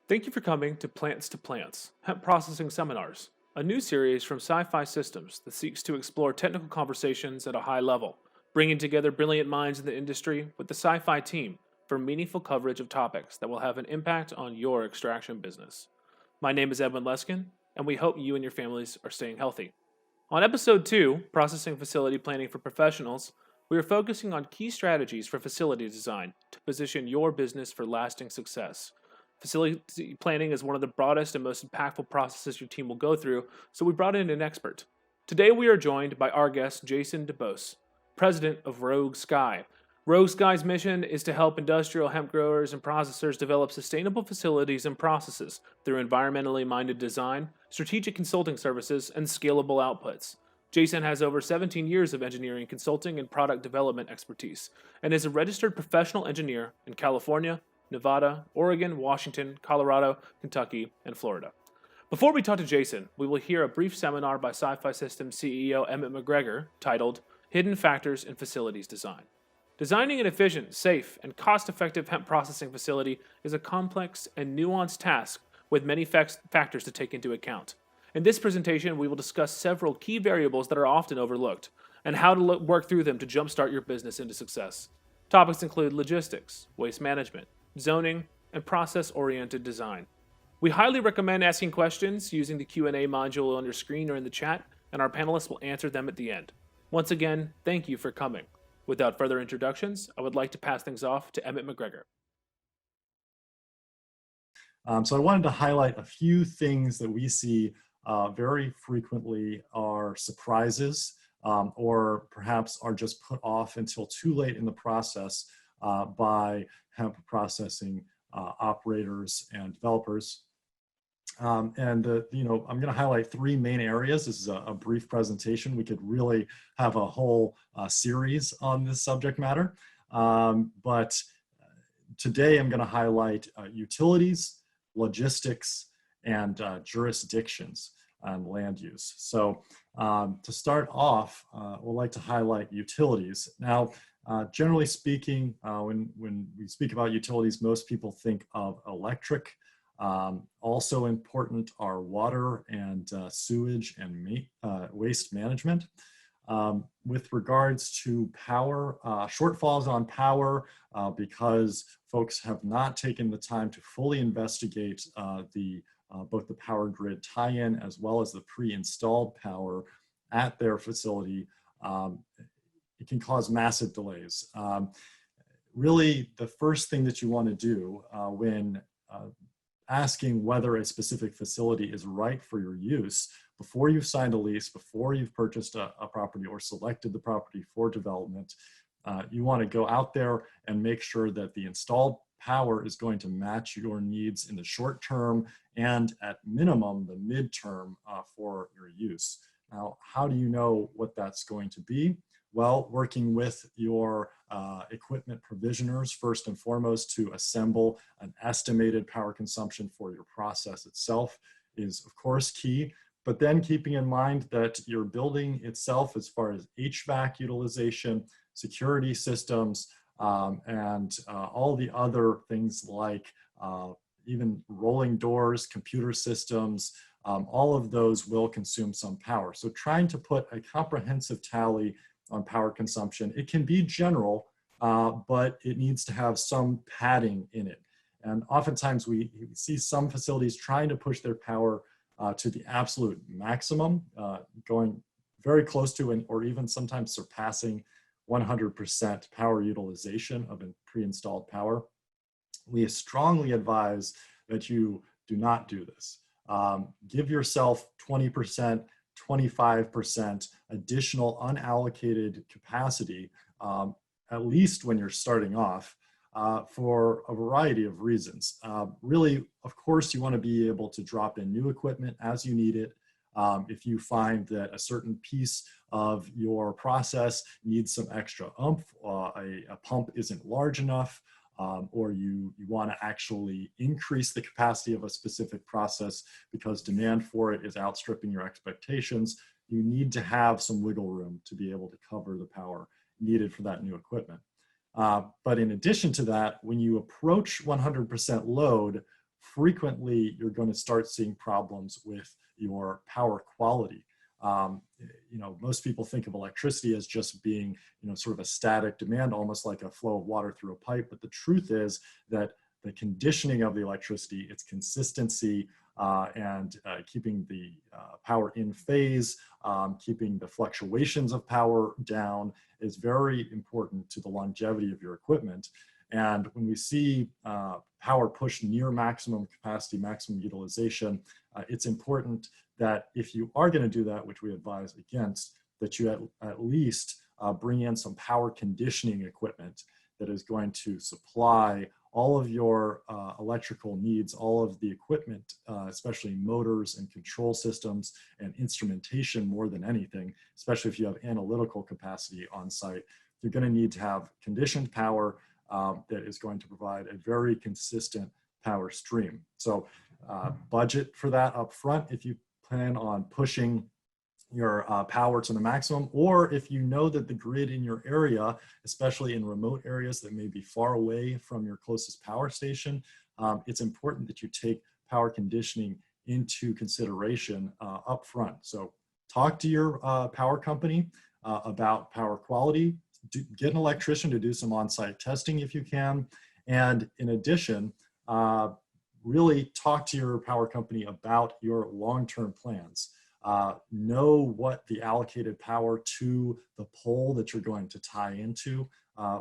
Thank you for coming to Plants, Hemp Processing Seminars, a new series from Sci-Fi Systems that seeks to explore technical conversations at a high level, bringing together brilliant minds in the industry with the sci-fi team for meaningful coverage of topics that will have an impact on your extraction business. My name is Edwin Leskin, and we hope you and your families are staying healthy. On episode 2, Processing Facility Planning for Professionals, we are focusing on key strategies for facility design to position your business for lasting success. Facility planning is one of the broadest and most impactful processes your team will go through, so we brought in an expert. Today we are joined by our guest, Jason DuBose, president of Rogue Sky. Rogue Sky's mission is to help industrial hemp growers and processors develop sustainable facilities and processes through environmentally minded design, strategic consulting services, and scalable outputs. Jason has over 17 years of engineering consulting and product development expertise, and is a registered professional engineer in California, Nevada, Oregon, Washington, Colorado, Kentucky, and Florida. Before we talk to Jason, we will hear a brief seminar by Sci-Fi Systems CEO Emmett McGregor titled Hidden Factors in Facilities Design. Designing an efficient, safe, and cost-effective hemp processing facility is a complex and nuanced task with many factors to take into account. In this presentation, we will discuss several key variables that are often overlooked and how to work through them to jumpstart your business into success. Topics include logistics, waste management, zoning, and process-oriented design. We highly recommend asking questions using the Q&A module on your screen or in the chat, and our panelists will answer them at the end. Once again, thank you for coming. Without further introductions, I would like to pass things off to Emmett McGregor. So I wanted to highlight a few things that we see very frequently are surprises or perhaps are just put off until too late in the process by hemp processing operators and developers. I'm going to highlight three main areas. This is a brief presentation. We could really have a whole series on this subject matter. But today I'm going to highlight utilities, logistics, and jurisdictions and land use. So to start off, we'd like to highlight utilities. Now, generally speaking, when we speak about utilities, most people think of electric. Also important are water and sewage and waste management. With regards to power, shortfalls on power because folks have not taken the time to fully investigate both the power grid tie-in as well as the pre-installed power at their facility. It can cause massive delays. Really, the first thing that you want to do when asking whether a specific facility is right for your use, before you've signed a lease, before you've purchased a property or selected the property for development, you want to go out there and make sure that the installed power is going to match your needs in the short term and at minimum the midterm for your use. Now, how do you know what that's going to be? Well, working with your equipment provisioners, first and foremost, to assemble an estimated power consumption for your process itself is, of course, key. But then keeping in mind that your building itself, as far as HVAC utilization, security systems, and all the other things like even rolling doors, computer systems, all of those will consume some power. So trying to put a comprehensive tally on power consumption. It can be general, but it needs to have some padding in it. And oftentimes we see some facilities trying to push their power to the absolute maximum, going very close to or even sometimes surpassing 100% power utilization of pre-installed power. We strongly advise that you do not do this. Give yourself 20%, 25% additional unallocated capacity, at least when you're starting off, for a variety of reasons. Really, of course, you want to be able to drop in new equipment as you need it. If you find that a certain piece of your process needs some extra oomph, a pump isn't large enough, or you want to actually increase the capacity of a specific process because demand for it is outstripping your expectations, you need to have some wiggle room to be able to cover the power needed for that new equipment. But in addition to that, when you approach 100% load frequently you're going to start seeing problems with your power quality. Most people think of electricity as just being, sort of a static demand, almost like a flow of water through a pipe. But the truth is that the conditioning of the electricity, its consistency, and keeping the power in phase, keeping the fluctuations of power down is very important to the longevity of your equipment. And when we see power pushed near maximum capacity, maximum utilization, it's important that if you are going to do that, which we advise against, that you at least bring in some power conditioning equipment that is going to supply all of your electrical needs, all of the equipment, especially motors and control systems and instrumentation more than anything, especially if you have analytical capacity on site. You're going to need to have conditioned power that is going to provide a very consistent power stream. So budget for that up front if you plan on pushing your power to the maximum, or if you know that the grid in your area, especially in remote areas that may be far away from your closest power station, it's important that you take power conditioning into consideration up front. So talk to your power company about power quality. Get an electrician to do some on-site testing if you can. And in addition, really talk to your power company about your long-term plans. Know what the allocated power to the pole that you're going to tie into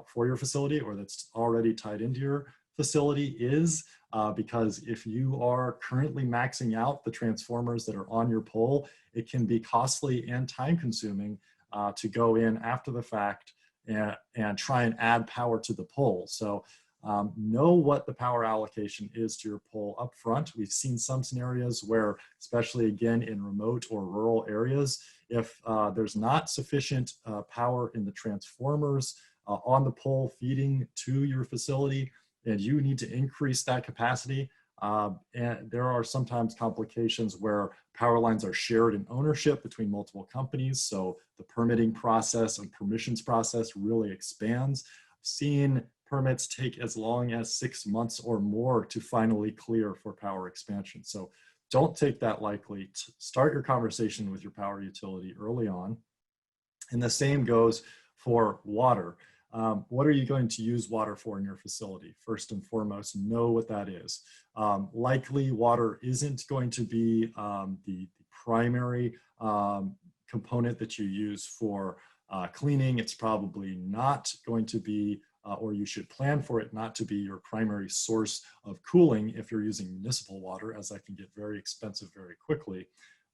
for your facility, or that's already tied into your facility is, because if you are currently maxing out the transformers that are on your pole, it can be costly and time consuming to go in after the fact and try and add power to the pole. So know what the power allocation is to your pole up front. We've seen some scenarios where, especially again in remote or rural areas, if there's not sufficient power in the transformers on the pole feeding to your facility, and you need to increase that capacity, and there are sometimes complications where power lines are shared in ownership between multiple companies. So the permitting process and permissions process really expands. I've seen permits take as long as 6 months or more to finally clear for power expansion. So don't take that lightly. Start your conversation with your power utility early on. And the same goes for water. What are you going to use water for in your facility? First and foremost, know what that is. Likely water isn't going to be the primary component that you use for cleaning. It's probably not going to be, or you should plan for it not to be, your primary source of cooling if you're using municipal water, as that can get very expensive very quickly.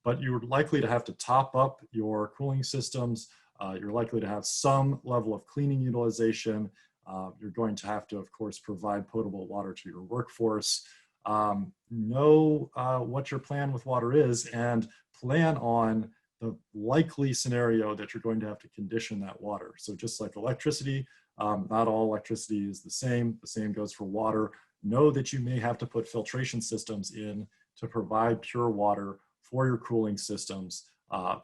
But you're likely to have to top up your cooling systems. You're likely to have some level of cleaning utilization. You're going to have to, of course, provide potable water to your workforce. Know what your plan with water is and plan on the likely scenario that you're going to have to condition that water. So just like electricity, not all electricity is the same. The same goes for water. Know that you may have to put filtration systems in to provide pure water for your cooling systems,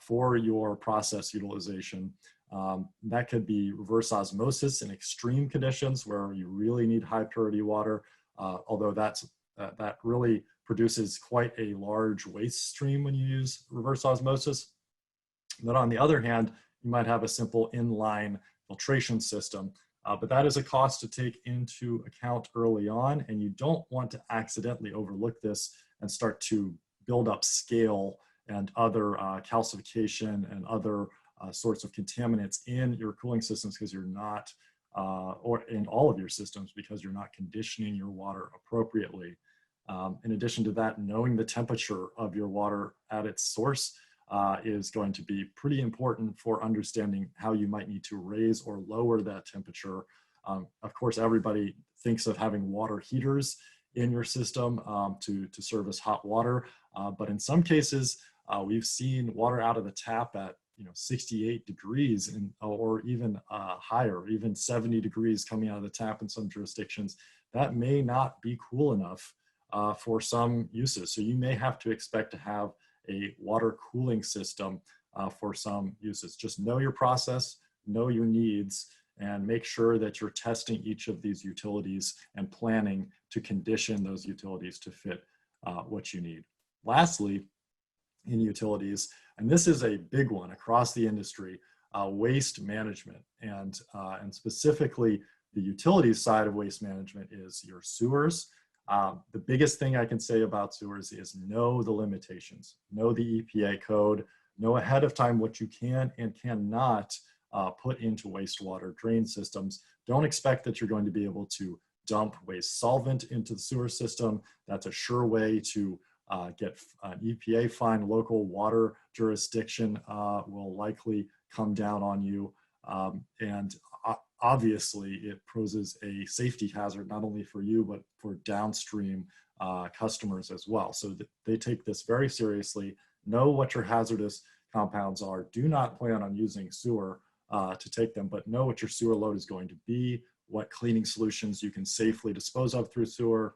for your process utilization. That could be reverse osmosis in extreme conditions where you really need high purity water, although that really produces quite a large waste stream when you use reverse osmosis. But on the other hand, you might have a simple inline filtration system, but that is a cost to take into account early on, and you don't want to accidentally overlook this and start to build up scale and other calcification and other sorts of contaminants in your cooling systems because you're not, or in all of your systems, because you're not conditioning your water appropriately. In addition to that, knowing the temperature of your water at its source is going to be pretty important for understanding how you might need to raise or lower that temperature. Of course, everybody thinks of having water heaters in your system to service hot water, but in some cases, we've seen water out of the tap at 68 degrees or even higher, even 70 degrees coming out of the tap in some jurisdictions. That may not be cool enough for some uses. So you may have to expect to have a water cooling system for some uses. Just know your process, know your needs, and make sure that you're testing each of these utilities and planning to condition those utilities to fit what you need. Lastly, in utilities, and this is a big one across the industry, waste management, and specifically the utilities side of waste management is your sewers. The biggest thing I can say about sewers is know the limitations, know the EPA code, know ahead of time what you can and cannot put into wastewater drain systems. Don't expect that you're going to be able to dump waste solvent into the sewer system. That's a sure way to get an EPA fine. Local water jurisdiction will likely come down on you. And obviously it poses a safety hazard, not only for you, but for downstream customers as well. So they take this very seriously. Know what your hazardous compounds are. Do not plan on using sewer to take them, but know what your sewer load is going to be, what cleaning solutions you can safely dispose of through sewer,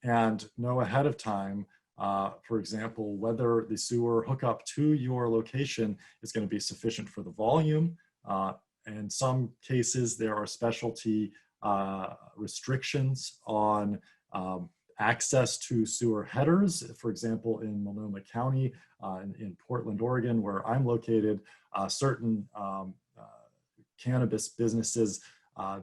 and know ahead of time, for example, whether the sewer hookup to your location is going to be sufficient for the volume. In some cases, there are specialty restrictions on access to sewer headers. For example, in Multnomah County, in Portland, Oregon, where I'm located, certain cannabis businesses,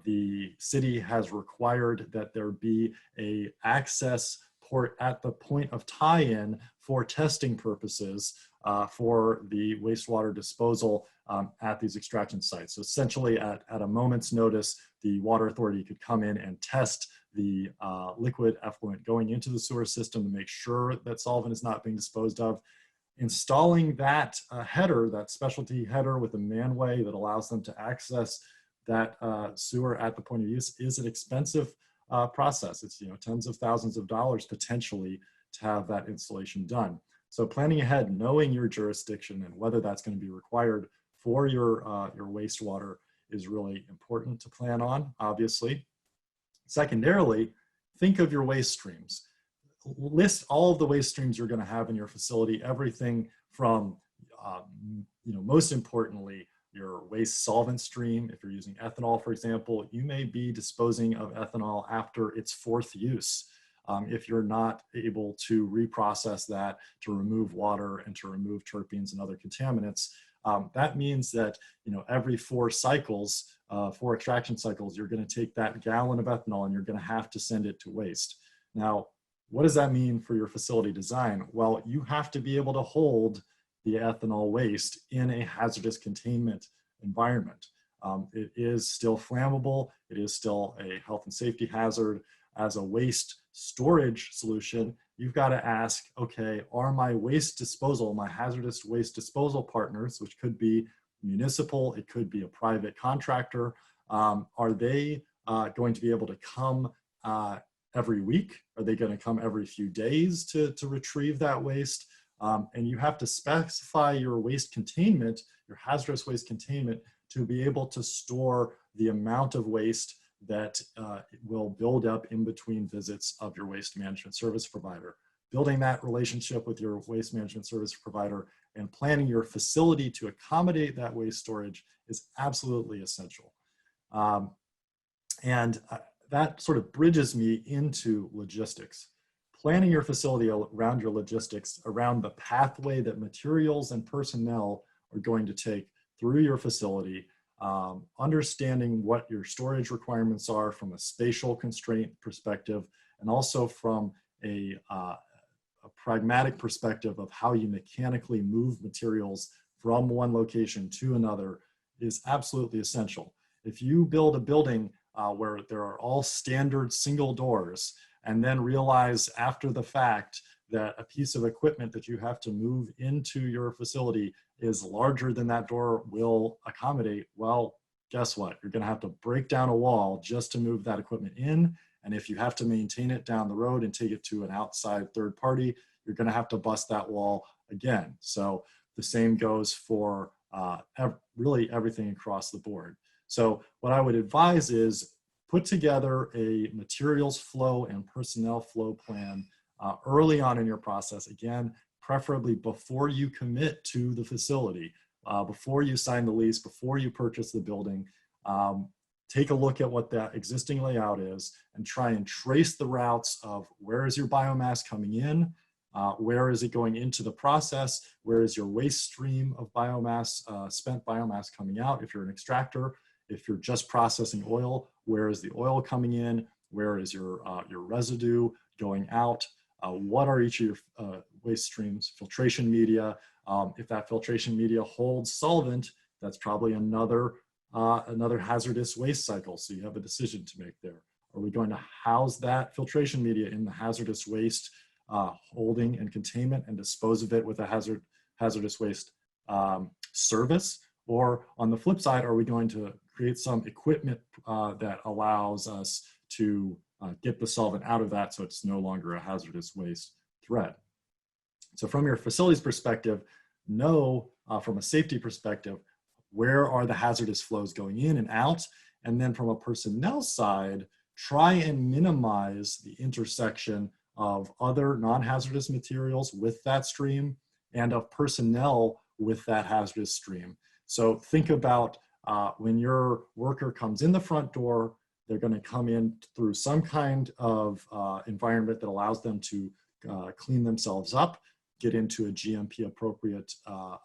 the city has required that there be a access port at the point of tie-in for testing purposes for the wastewater disposal at these extraction sites. So essentially at a moment's notice, the water authority could come in and test the liquid effluent going into the sewer system to make sure that solvent is not being disposed of. Installing that header, that specialty header with a manway that allows them to access that sewer at the point of use is an expensive process. It's tens of thousands of dollars potentially to have that installation done. So planning ahead, knowing your jurisdiction and whether that's going to be required for your wastewater is really important to plan on, obviously. Secondarily, think of your waste streams. List all of the waste streams you're going to have in your facility, everything from, most importantly, your waste solvent stream. If you're using ethanol, for example, you may be disposing of ethanol after its fourth use. If you're not able to reprocess that to remove water and to remove terpenes and other contaminants, that means that every 4 cycles, 4 extraction cycles, you're going to take that gallon of ethanol and you're going to have to send it to waste. Now, what does that mean for your facility design? Well, you have to be able to hold the ethanol waste in a hazardous containment environment. It is still flammable. It is still a health and safety hazard. As a waste storage solution, you've got to ask, okay, are my waste disposal, my hazardous waste disposal partners, which could be municipal, it could be a private contractor, are they going to be able to come every week? Are they going to come every few days to retrieve that waste? And you have to specify your waste containment, your hazardous waste containment, to be able to store the amount of waste that will build up in between visits of your waste management service provider. Building that relationship with your waste management service provider and planning your facility to accommodate that waste storage is absolutely essential. That sort of bridges me into logistics. Planning your facility around your logistics, around the pathway that materials and personnel are going to take through your facility, understanding what your storage requirements are from a spatial constraint perspective, and also from a pragmatic perspective of how you mechanically move materials from one location to another is absolutely essential. If you build a building where there are all standard single doors, and then realize after the fact that a piece of equipment that you have to move into your facility is larger than that door will accommodate, well, guess what? You're going to have to break down a wall just to move that equipment in. And if you have to maintain it down the road and take it to an outside third party, you're going to have to bust that wall again. So the same goes for really everything across the board. So what I would advise is put together a materials flow and personnel flow plan early on in your process. Again, preferably before you commit to the facility, before you sign the lease, before you purchase the building. Take a look at what that existing layout is and try and trace the routes of where is your biomass coming in, where is it going into the process, where is your waste stream of biomass, spent biomass coming out if you're an extractor. If you're just processing oil, where is the oil coming in, where is your residue going out, what are each of your waste streams, filtration media. If that filtration media holds solvent, that's probably another hazardous waste cycle, so you have a decision to make there. Are we going to house that filtration media in the hazardous waste holding and containment and dispose of it with a hazardous waste service? Or on the flip side, are we going to create some equipment that allows us to get the solvent out of that so it's no longer a hazardous waste threat? So from your facilities perspective, know from a safety perspective, where are the hazardous flows going in and out? And then from a personnel side, try and minimize the intersection of other non-hazardous materials with that stream and of personnel with that hazardous stream. So think about when your worker comes in the front door, they're going to come in through some kind of environment that allows them to clean themselves up, get into a GMP appropriate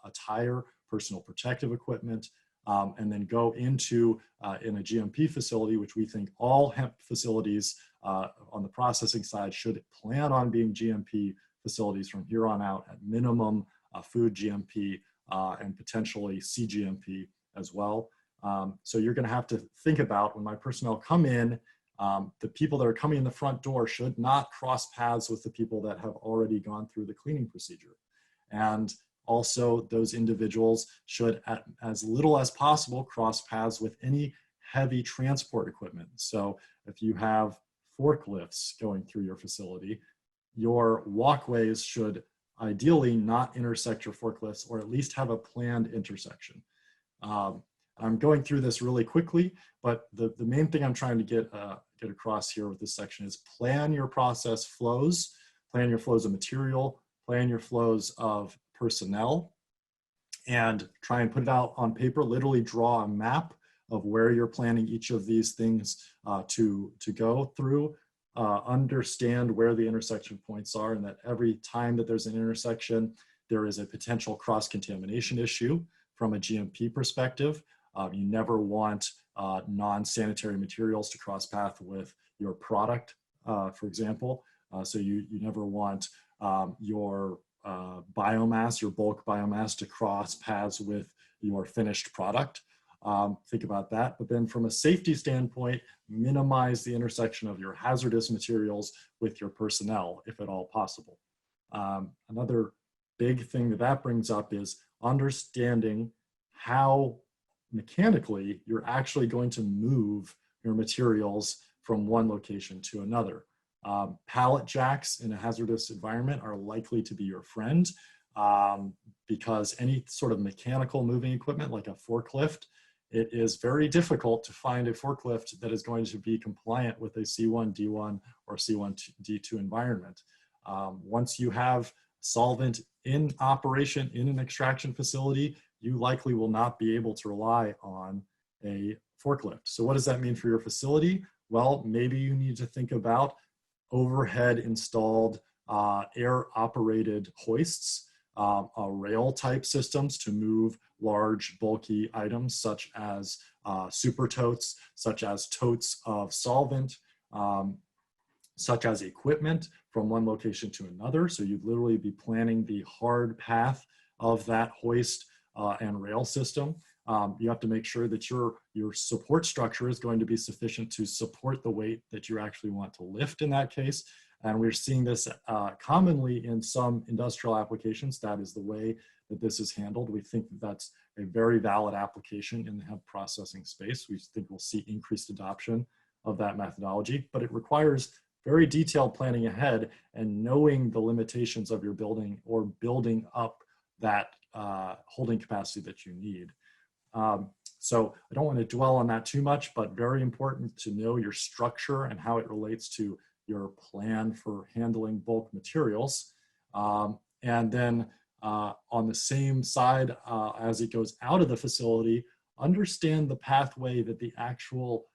attire, personal protective equipment, and then go into in a GMP facility, which we think all hemp facilities on the processing side should plan on being GMP facilities from here on out, at minimum food GMP and potentially CGMP as well. So you're going to have to think about, when my personnel come in, the people that are coming in the front door should not cross paths with the people that have already gone through the cleaning procedure. And also, those individuals should, at as little as possible, cross paths with any heavy transport equipment. So if you have forklifts going through your facility, your walkways should ideally not intersect your forklifts, or at least have a planned intersection. I'm going through this really quickly, but the main thing I'm trying to get across here with this section is plan your process flows, plan your flows of material, plan your flows of personnel, and try and put it out on paper. Literally draw a map of where you're planning each of these things to go through. Understand where the intersection points are, and that every time that there's an intersection, there is a potential cross-contamination issue from a GMP perspective. You never want non-sanitary materials to cross path with your product, for example. So you never want your biomass, your bulk biomass, to cross paths with your finished product. Think about that. But then from a safety standpoint, minimize the intersection of your hazardous materials with your personnel, if at all possible. Another big thing that brings up is understanding how mechanically you're actually going to move your materials from one location to another. Pallet jacks in a hazardous environment are likely to be your friend, because any sort of mechanical moving equipment like a forklift, it is very difficult to find a forklift that is going to be compliant with a C1, D1, or C1, D2 environment. Once you have solvent in operation in an extraction facility, you likely will not be able to rely on a forklift. So what does that mean for your facility? Well, maybe you need to think about overhead installed air operated hoists, rail type systems to move large bulky items such as super totes, such as totes of solvent, such as equipment from one location to another. So you'd literally be planning the hard path of that hoist and rail system. You have to make sure that your support structure is going to be sufficient to support the weight that you actually want to lift in that case. And we're seeing this commonly in some industrial applications. That is the way that this is handled. We think that that's a very valid application in the hemp processing space. We think we'll see increased adoption of that methodology, but it requires very detailed planning ahead and knowing the limitations of your building or building up that holding capacity that you need. So I don't want to dwell on that too much, but very important to know your structure and how it relates to your plan for handling bulk materials. And then on the same side, as it goes out of the facility, understand the pathway that the actual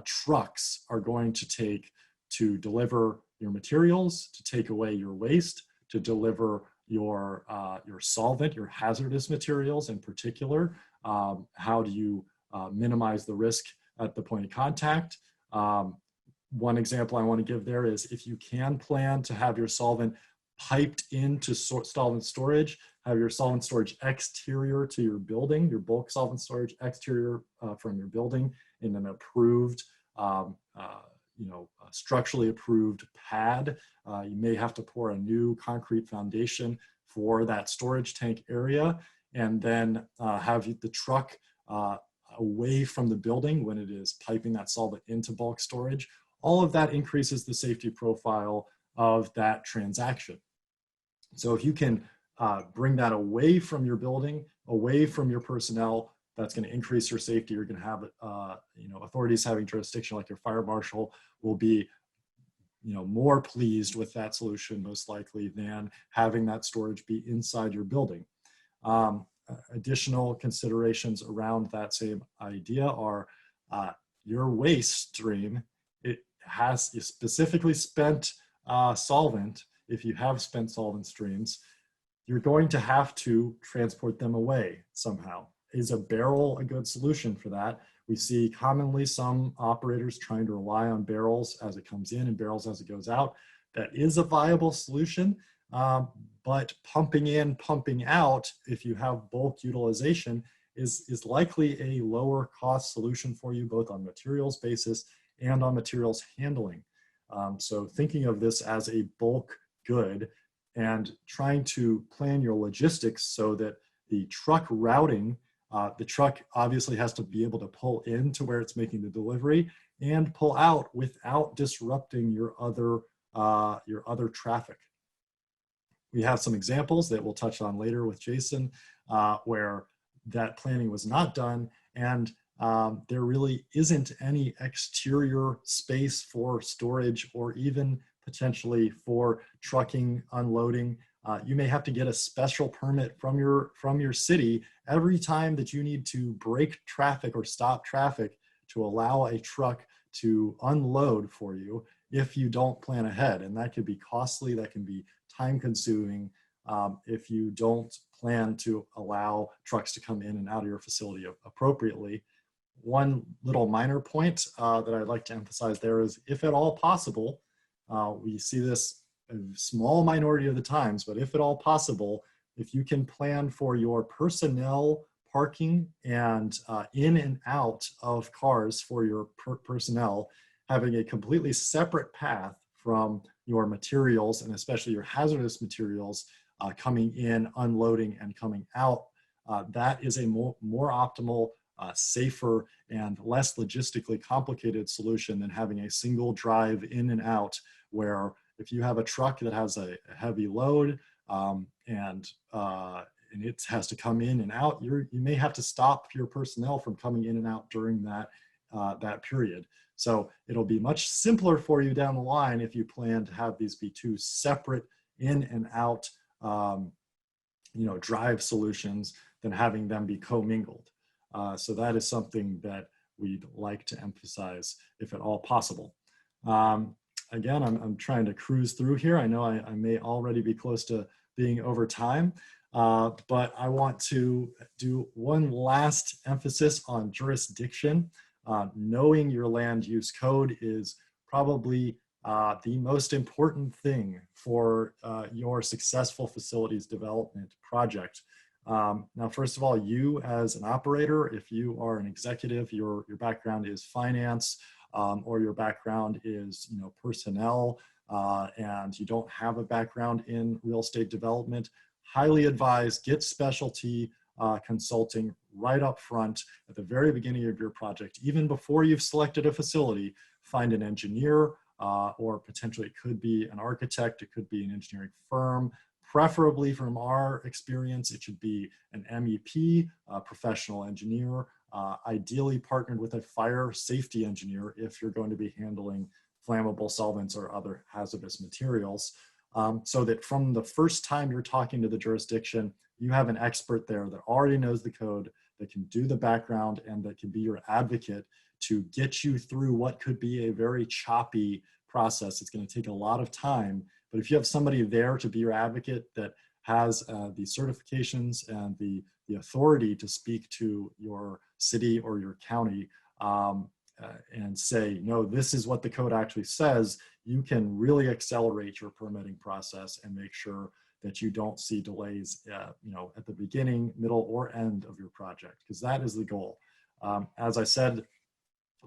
trucks are going to take to deliver your materials, to take away your waste, to deliver your solvent, your hazardous materials in particular. How do you minimize the risk at the point of contact? One example I want to give there is if you can plan to have your solvent piped into solvent storage, have your solvent storage exterior to your building, your bulk solvent storage exterior from your building in an approved, structurally approved pad. You may have to pour a new concrete foundation for that storage tank area, and then have the truck away from the building when it is piping that solvent into bulk storage. All of that increases the safety profile of that transaction. So if you can bring that away from your building, away from your personnel, that's going to increase your safety. You're going to have, authorities having jurisdiction like your fire marshal will be, more pleased with that solution most likely than having that storage be inside your building. Additional considerations around that same idea are your waste stream. It has specifically spent solvent. If you have spent solvent streams, you're going to have to transport them away somehow. Is a barrel a good solution for that? We see commonly some operators trying to rely on barrels as it comes in and barrels as it goes out. That is a viable solution, but pumping in, pumping out, if you have bulk utilization, is likely a lower cost solution for you, both on materials basis and on materials handling. So thinking of this as a bulk good and trying to plan your logistics so that the truck routing, the truck obviously has to be able to pull into where it's making the delivery and pull out without disrupting your other traffic. We have some examples that we'll touch on later with Jason where that planning was not done, and there really isn't any exterior space for storage or even potentially for trucking, unloading. You may have to get a special permit from your city every time that you need to break traffic or stop traffic to allow a truck to unload for you if you don't plan ahead. And that could be costly, that can be time consuming if you don't plan to allow trucks to come in and out of your facility appropriately. One little minor point that I'd like to emphasize there is, if at all possible, we see this a small minority of the times, but if at all possible, if you can plan for your personnel parking and in and out of cars for your personnel, having a completely separate path from your materials and especially your hazardous materials coming in, unloading, and coming out, that is a more optimal, safer, and less logistically complicated solution than having a single drive in and out, where if you have a truck that has a heavy load and it has to come in and out, you may have to stop your personnel from coming in and out during that period. So it'll be much simpler for you down the line if you plan to have these be two separate in and out drive solutions than having them be commingled. So that is something that we'd like to emphasize if at all possible. Again, I'm trying to cruise through here. I know I may already be close to being over time, but I want to do one last emphasis on jurisdiction. Knowing your land use code is probably the most important thing for your successful facilities development project. Now, first of all, you as an operator, if you are an executive, your background is finance, or your background is personnel, and you don't have a background in real estate development, highly advise get specialty consulting right up front at the very beginning of your project. Even before you've selected a facility, find an engineer, or potentially it could be an architect, it could be an engineering firm. Preferably, from our experience, it should be an MEP, a professional engineer, ideally partnered with a fire safety engineer if you're going to be handling flammable solvents or other hazardous materials, so that from the first time you're talking to the jurisdiction, you have an expert there that already knows the code, that can do the background and that can be your advocate to get you through what could be a very choppy process. It's going to take a lot of time, but if you have somebody there to be your advocate that has the certifications and the authority to speak to your city or your county and say, no, this is what the code actually says, you can really accelerate your permitting process and make sure that you don't see delays at the beginning, middle, or end of your project, because that is the goal. As I said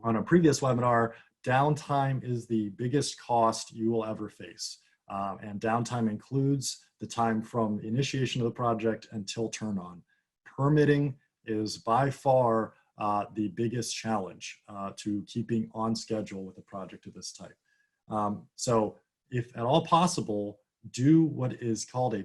on a previous webinar, downtime is the biggest cost you will ever face. And downtime includes the time from initiation of the project until turn on. Permitting is by far the biggest challenge to keeping on schedule with a project of this type. So if at all possible, do what is called a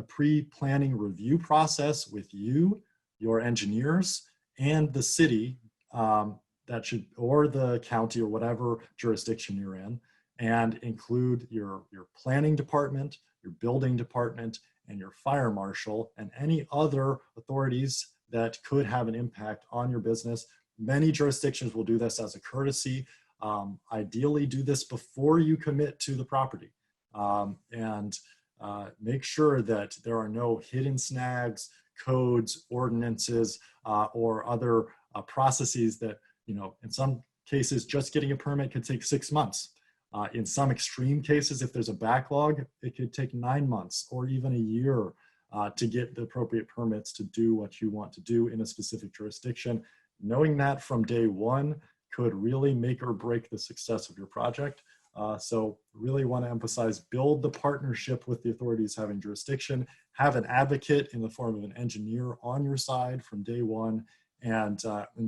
pre-planning review process with you, your engineers, and the city or the county or whatever jurisdiction you're in, and include your planning department, your building department, and your fire marshal, and any other authorities that could have an impact on your business. Many jurisdictions will do this as a courtesy. Ideally, do this before you commit to the property. And make sure that there are no hidden snags, codes, ordinances, or other processes that, in some cases, just getting a permit could take 6 months. In some extreme cases, if there's a backlog, it could take 9 months or even a year to get the appropriate permits to do what you want to do in a specific jurisdiction. Knowing that from day one could really make or break the success of your project. So really want to emphasize, build the partnership with the authorities having jurisdiction, have an advocate in the form of an engineer on your side from day one, and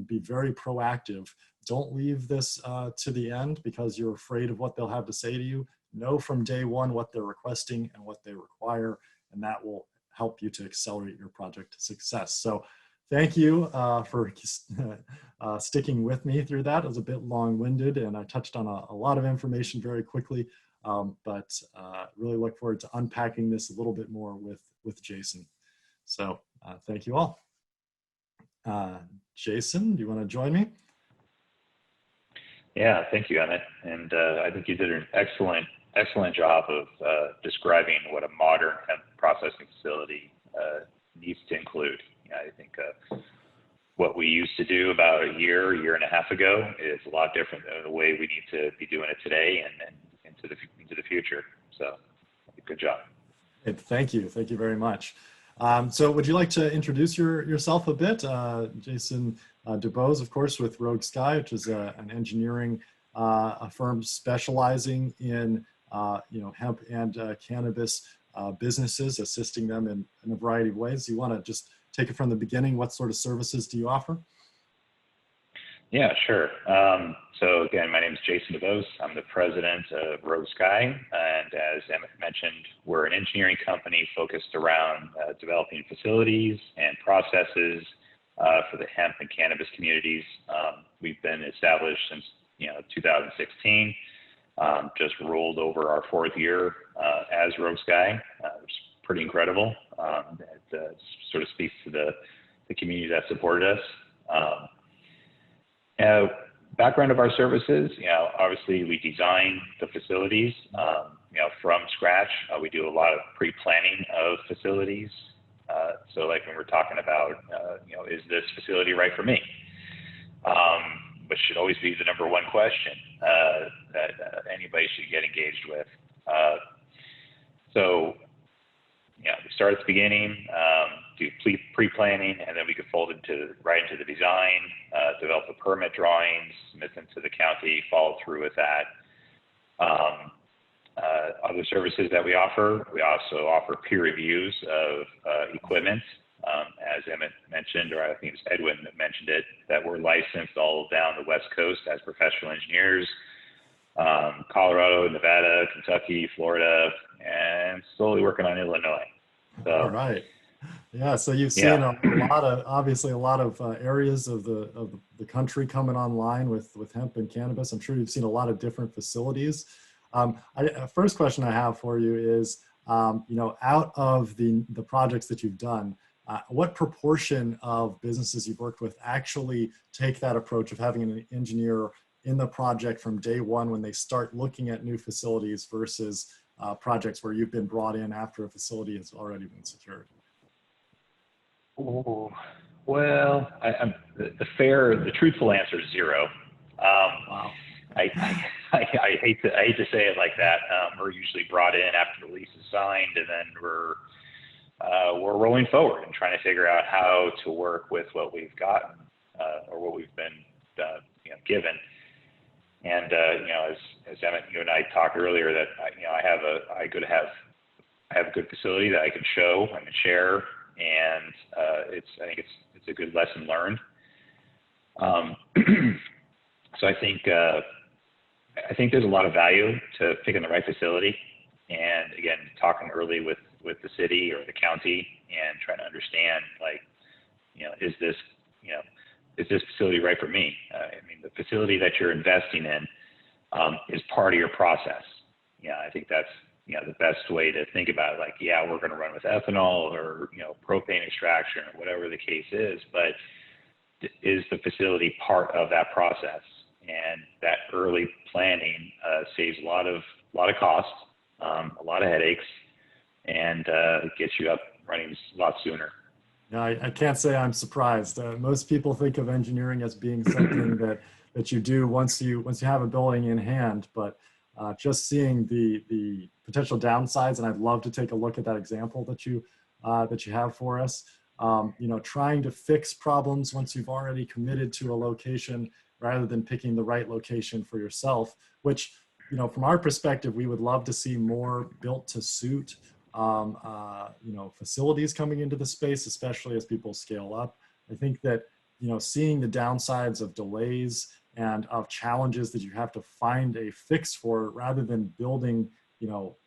be very proactive. Don't leave this to the end because you're afraid of what they'll have to say to you. Know from day one what they're requesting and what they require, and that will help you to accelerate your project success. So thank you for sticking with me through that. It was a bit long-winded and I touched on a lot of information very quickly, but really look forward to unpacking this a little bit more with Jason. So thank you all. Jason, do you want to join me? Yeah, thank you, Emmett. And I think you did an excellent job of describing what a modern hemp processing facility needs to include. I think what we used to do about a year and a half ago is a lot different than the way we need to be doing it today and into the future. So good job. Thank you very much. So would you like to introduce yourself a bit? Jason DuBose, of course, with Rogue Sky, which is an engineering a firm specializing in hemp and cannabis businesses, assisting them in a variety of ways. You want to just take it from the beginning? What sort of services do you offer? Yeah, sure. So again, my name is Jason DuBose. I'm the president of Rogue Sky. And as Emmett mentioned, we're an engineering company focused around developing facilities and processes for the hemp and cannabis communities. We've been established since 2016. Just rolled over our 4th year as Rogue Sky, which is pretty incredible. It sort of speaks to the community that supported us. Background of our services, obviously we design the facilities, from scratch. We do a lot of pre-planning of facilities. So like when we're talking about, is this facility right for me? Which should always be the #1 question that anybody should get engaged with. So, we start at the beginning, do pre-planning, and then we can fold right into the design, develop the permit drawings, submit them to the county, follow through with that. Other services that we also offer peer reviews of equipment. As Emmett mentioned, or I think it's Edwin that mentioned it, that we're licensed all down the West Coast as professional engineers, Colorado, Nevada, Kentucky, Florida, and slowly working on Illinois. So, all right. Yeah, so you've seen obviously a lot of areas of the country coming online with hemp and cannabis. I'm sure you've seen a lot of different facilities. First question I have for you is, out of the projects that you've done, what proportion of businesses you've worked with actually take that approach of having an engineer in the project from day one when they start looking at new facilities versus projects where you've been brought in after a facility has already been secured? Oh, well, the truthful answer is zero. Wow. I hate to say it like that. We're usually brought in after the lease is signed, and then we're rolling forward and trying to figure out how to work with what we've gotten or what we've been given. And as Emmett, you and I talked earlier, that I have a good facility that I can show and share, and I think it's a good lesson learned. So I think there's a lot of value to picking the right facility, and again, talking early with the city or the county and trying to understand, like, is this facility right for me? I mean, the facility that you're investing in is part of your process. I think that's the best way to think about it. Like, yeah, we're going to run with ethanol or propane extraction or whatever the case is, but is the facility part of that process? And that early planning saves a lot of costs, a lot of headaches, and gets you up running a lot sooner. Yeah, I can't say I'm surprised. Most people think of engineering as being something that you do once you have a building in hand, but just seeing the potential downsides, and I'd love to take a look at that example that you have for us. Trying to fix problems once you've already committed to a location, rather than picking the right location for yourself, which, from our perspective, we would love to see more built to suit, facilities coming into the space, especially as people scale up. I think that, seeing the downsides of delays and of challenges that you have to find a fix for, rather than building,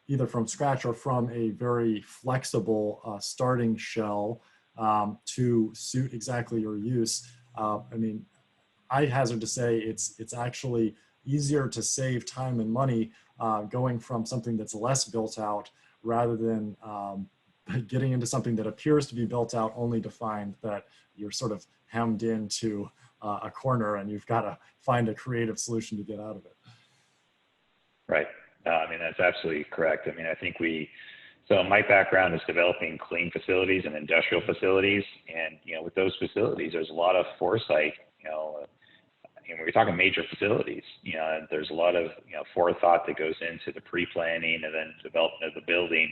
either from scratch or from a very flexible starting shell to suit exactly your use. I hazard to say it's actually easier to save time and money going from something that's less built out, rather than getting into something that appears to be built out, only to find that you're sort of hemmed into a corner and you've got to find a creative solution to get out of it. Right. That's absolutely correct. I think so my background is developing clean facilities and industrial facilities. And, with those facilities, there's a lot of foresight, when you're talking major facilities, there's a lot of, forethought that goes into the pre-planning and then development of the building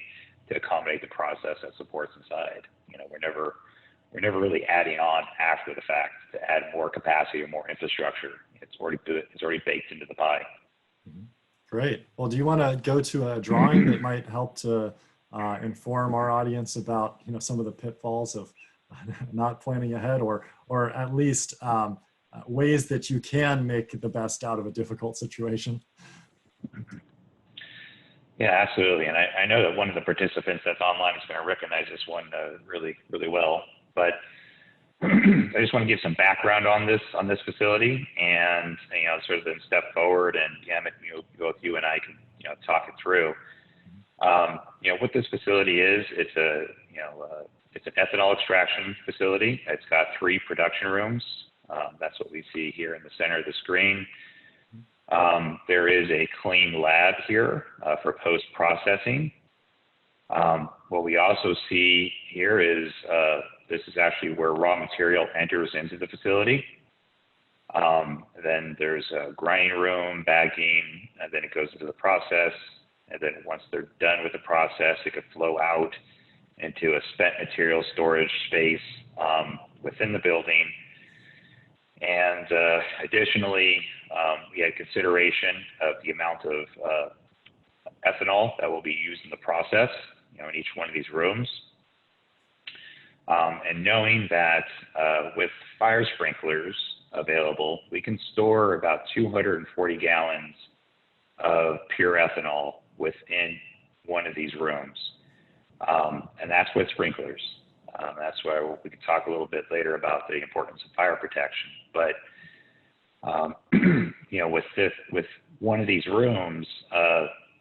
to accommodate the process that supports inside. We're never really adding on after the fact to add more capacity or more infrastructure. It's already baked into the pie. Great. Well, do you want to go to a drawing that might help to inform our audience about, some of the pitfalls of not planning ahead, or at least ways that you can make the best out of a difficult situation? Yeah, absolutely. And I know that one of the participants that's online is going to recognize this one really, really well. But I just want to give some background on this facility, and sort of then step forward, and Emmett, both you and I can talk it through. What this facility is, it's an ethanol extraction facility. It's got 3 production rooms. That's what we see here in the center of the screen. There is a clean lab here for post-processing. What we also see here is this is actually where raw material enters into the facility. Then there's a grinding room, bagging, and then it goes into the process. And then once they're done with the process, it could flow out into a spent material storage space within the building. And additionally, we had consideration of the amount of ethanol that will be used in the process, in each one of these rooms. And knowing that with fire sprinklers available, we can store about 240 gallons of pure ethanol within one of these rooms. And that's with sprinklers. That's why we can talk a little bit later about the importance of fire protection. But with one of these rooms,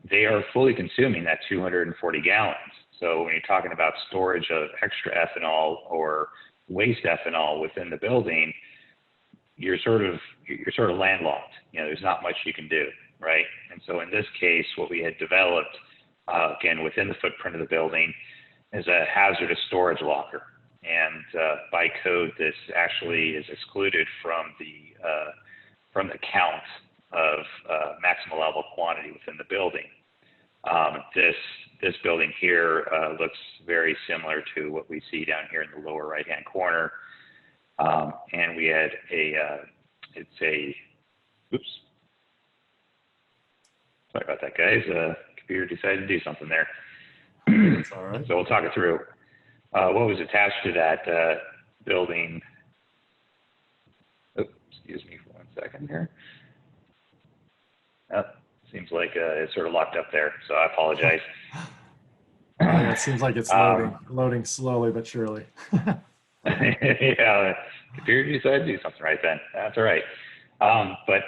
they are fully consuming that 240 gallons. So when you're talking about storage of extra ethanol or waste ethanol within the building, you're sort of landlocked. There's not much you can do, right? And so in this case, what we had developed, again, within the footprint of the building, is a hazardous storage locker. And by code, this actually is excluded from the count of maximum allowable quantity within the building. This building here looks very similar to what we see down here in the lower right-hand corner. And we had oops. Sorry about that, guys. Computer decided to do something there. That's all right. So we'll talk it through. What was attached to that building? Oops, excuse me for 1 second here. Seems like it's sort of locked up there, so I apologize. It seems like it's loading slowly but surely. Yeah, computer decided to do something right then. That's all right. But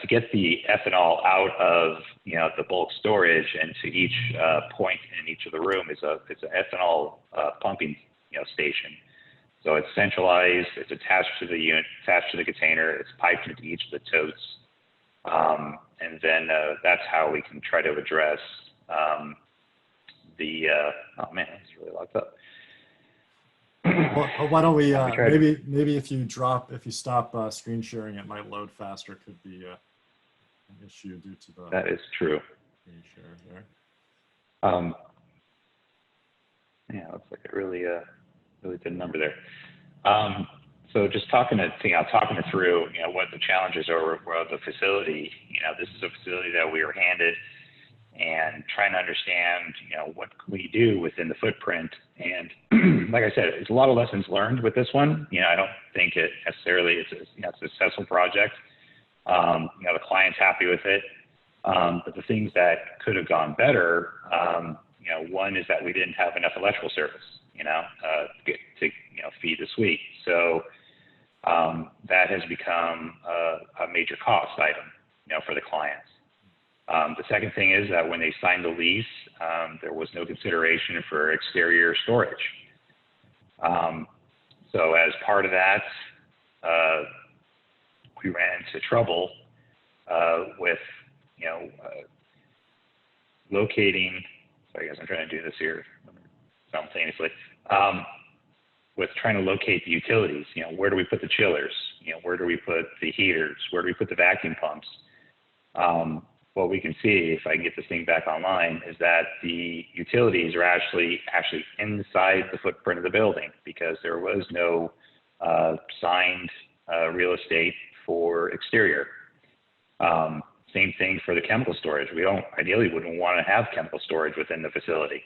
to get the ethanol out of the bulk storage and to each point in each of the room it's an ethanol pumping station. So it's centralized. It's attached to the unit, attached to the container. It's piped into each of the totes, and then that's how we can try to address the. Oh man, it's really locked up. Well, why don't we maybe if you stop screen sharing, it might load faster. Could be an issue due to the. That is true. Screen share there. Yeah, looks like it really did a number there. So just talking it through, what the challenges are of the facility. This is a facility that we were handed, and trying to understand, what can we do within the footprint. And like I said, it's a lot of lessons learned with this one. I don't think it necessarily it's a successful project. The client's happy with it, but the things that could have gone better, one is that we didn't have enough electrical service, to feed the suite. So that has become a major cost item, for the clients. The second thing is that when they signed the lease, there was no consideration for exterior storage. So as part of that, we ran into trouble with, locating. Sorry guys, I'm trying to do this here simultaneously. With trying to locate the utilities, where do we put the chillers? Where do we put the heaters? Where do we put the vacuum pumps? What we can see, if I can get this thing back online, is that the utilities are actually inside the footprint of the building because there was no signed real estate for exterior. Same thing for the chemical storage. We ideally wouldn't want to have chemical storage within the facility.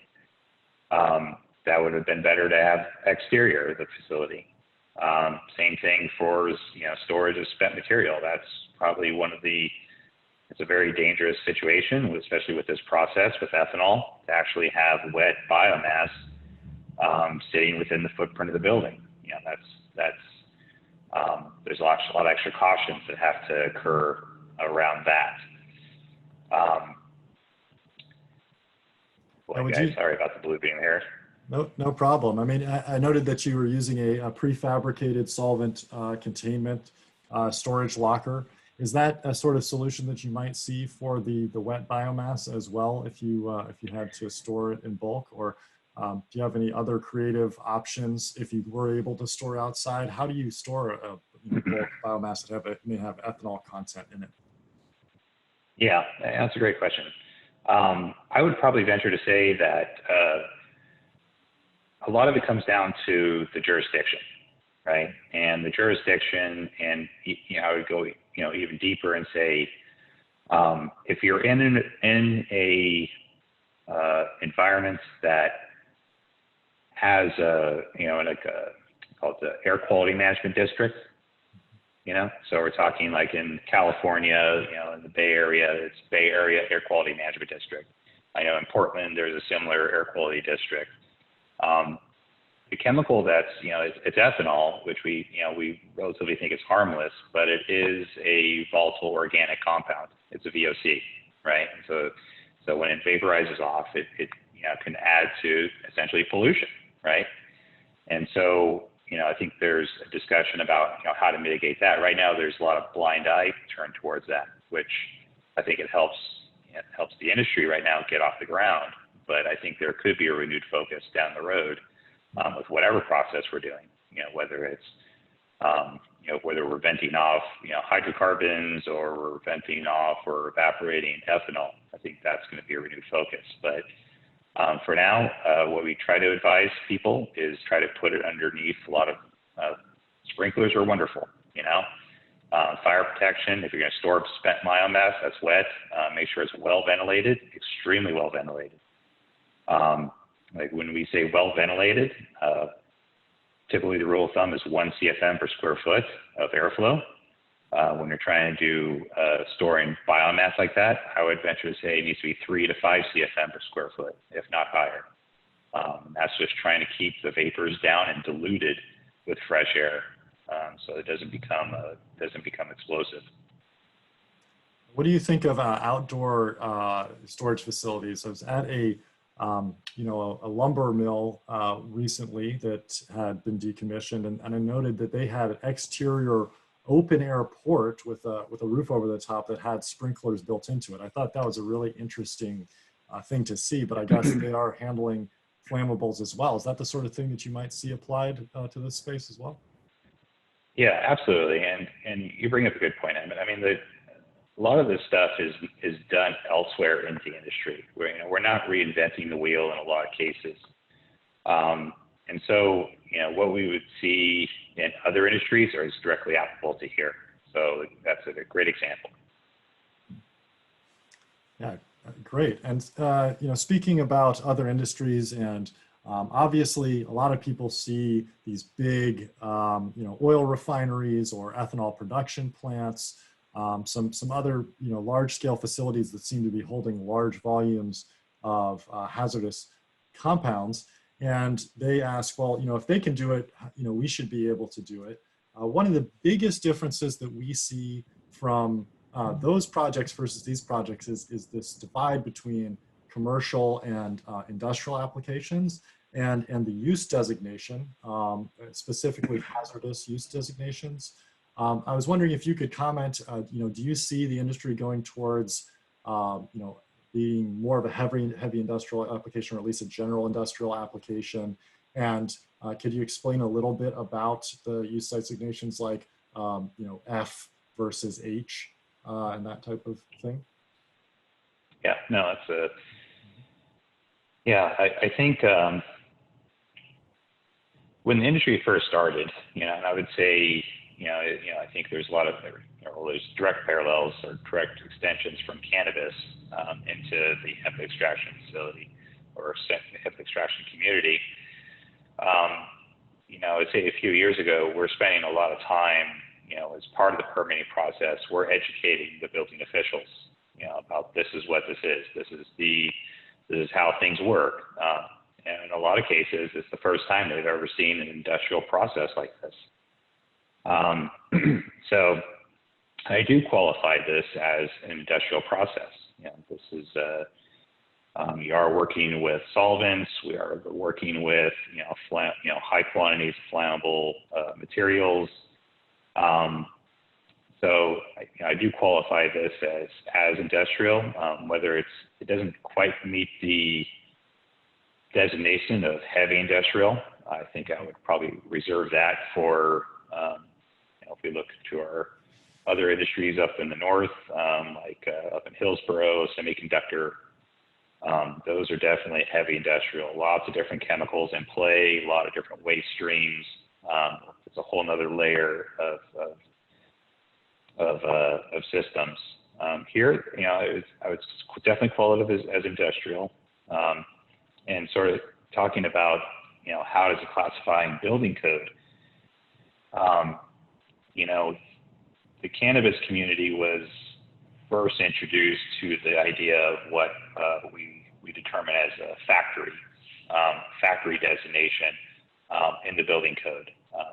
That would have been better to have exterior of the facility. Same thing for storage of spent material. That's probably it's a very dangerous situation, especially with this process with ethanol, to actually have wet biomass sitting within the footprint of the building. There's a lot of extra cautions that have to occur around that. Sorry about the blue beam here. No problem. I mean, I noted that you were using a prefabricated solvent containment storage locker. Is that a sort of solution that you might see for the wet biomass as well if you had to store it in bulk? Or do you have any other creative options if you were able to store outside? How do you store a bulk biomass that may have ethanol content in it? Yeah, that's a great question. I would probably venture to say that a lot of it comes down to the jurisdiction, right? And the jurisdiction, and I would go even deeper and say, if you're in a environment that has called the air quality management district, so we're talking like in California, in the Bay Area, it's Bay Area Air Quality Management District. I know in Portland, there's a similar air quality district. The chemical that's, it's ethanol, which we relatively think is harmless, but it is a volatile organic compound. It's a VOC, right? So when it vaporizes off, it can add to essentially pollution, right? And so, I think there's a discussion about, how to mitigate that. Right now, there's a lot of blind eye turned towards that, which I think it helps the industry right now get off the ground. But I think there could be a renewed focus down the road with whatever process we're doing, whether it's, whether we're venting off, hydrocarbons or we're venting off or evaporating ethanol. I think that's going to be a renewed focus. But for now, what we try to advise people is try to put it underneath a lot of sprinklers are wonderful, fire protection. If you're going to store spent biomass that's wet, make sure it's well ventilated, extremely well ventilated. Like when we say well ventilated, typically the rule of thumb is 1 CFM per square foot of airflow. When you're trying to do storing biomass like that, I would venture to say it needs to be 3 to 5 CFM per square foot, if not higher. That's just trying to keep the vapors down and diluted with fresh air, so it doesn't become explosive. What do you think of outdoor storage facilities? I was at a lumber mill recently that had been decommissioned, and I noted that they had an exterior open air port with a roof over the top that had sprinklers built into it. I thought that was a really interesting thing to see, but I guess they are handling flammables as well. Is that the sort of thing that you might see applied to this space as well? Yeah, absolutely. And you bring up a good point, Emmett. I mean, a lot of this stuff is done elsewhere in the industry. We're not reinventing the wheel in a lot of cases. And so, what we would see in other industries is directly applicable to here. So that's a great example. Yeah, great. And, speaking about other industries, and obviously a lot of people see these big, oil refineries or ethanol production plants, some other, large scale facilities that seem to be holding large volumes of hazardous compounds. And they ask, well, if they can do it, we should be able to do it. One of the biggest differences that we see from those projects versus these projects is this divide between commercial and industrial applications and the use designation, specifically hazardous use designations. I was wondering if you could comment, do you see the industry going towards, being more of a heavy industrial application, or at least a general industrial application? And could you explain a little bit about the use designations like, F versus H and that type of thing? Yeah, no, I think when the industry first started, and I would say, I think there's a lot of there's direct parallels or direct extensions from cannabis into the hemp extraction facility or hemp extraction community. I'd say a few years ago, we're spending a lot of time, as part of the permitting process, we're educating the building officials, about this is what this is. This is how things work. And in a lot of cases, it's the first time they've ever seen an industrial process like this. So I do qualify this as an industrial process. This is, we are working with solvents. We are working with, high quantities of flammable materials. So I do qualify this as industrial, whether it doesn't quite meet the designation of heavy industrial. I think I would probably reserve that for, if we look to our other industries up in the north, like up in Hillsboro, semiconductor, those are definitely heavy industrial. Lots of different chemicals in play, a lot of different waste streams. It's a whole nother layer of systems. Here, I would definitely qualify it as industrial, and sort of talking about, how does it classify in building code? The cannabis community was first introduced to the idea of what we determine as a factory designation in the building code.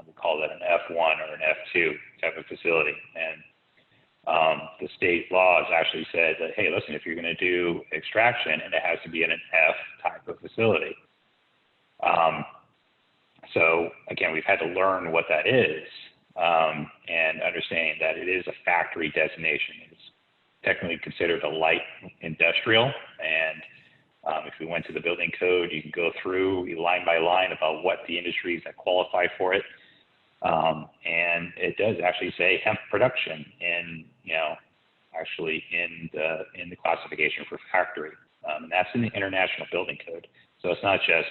We call that an F1 or an F2 type of facility. And The state laws actually said that, hey, listen, if you're going to do extraction, and it has to be in an F type of facility. So again, we've had to learn what that is, and understanding that it is a factory designation. It's technically considered a light industrial, and if we went to the building code, you can go through line by line about what the industries that qualify for it. And it does actually say hemp production in, actually in the classification for factory. And that's in the International Building Code. So it's not just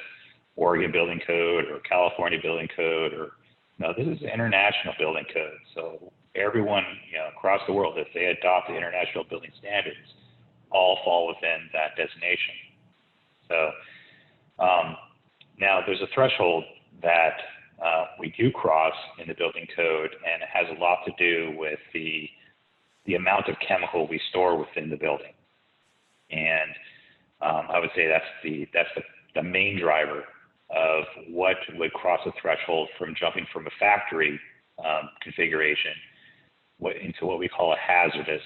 Oregon Building Code or California Building Code, no, this is the International Building Code. So everyone, across the world, if they adopt the International Building Standards, all fall within that designation. So now there's a threshold that we do cross in the building code, and it has a lot to do with the amount of chemical we store within the building. And I would say that's the main driver of what would cross a threshold from jumping from a factory configuration into what we call a hazardous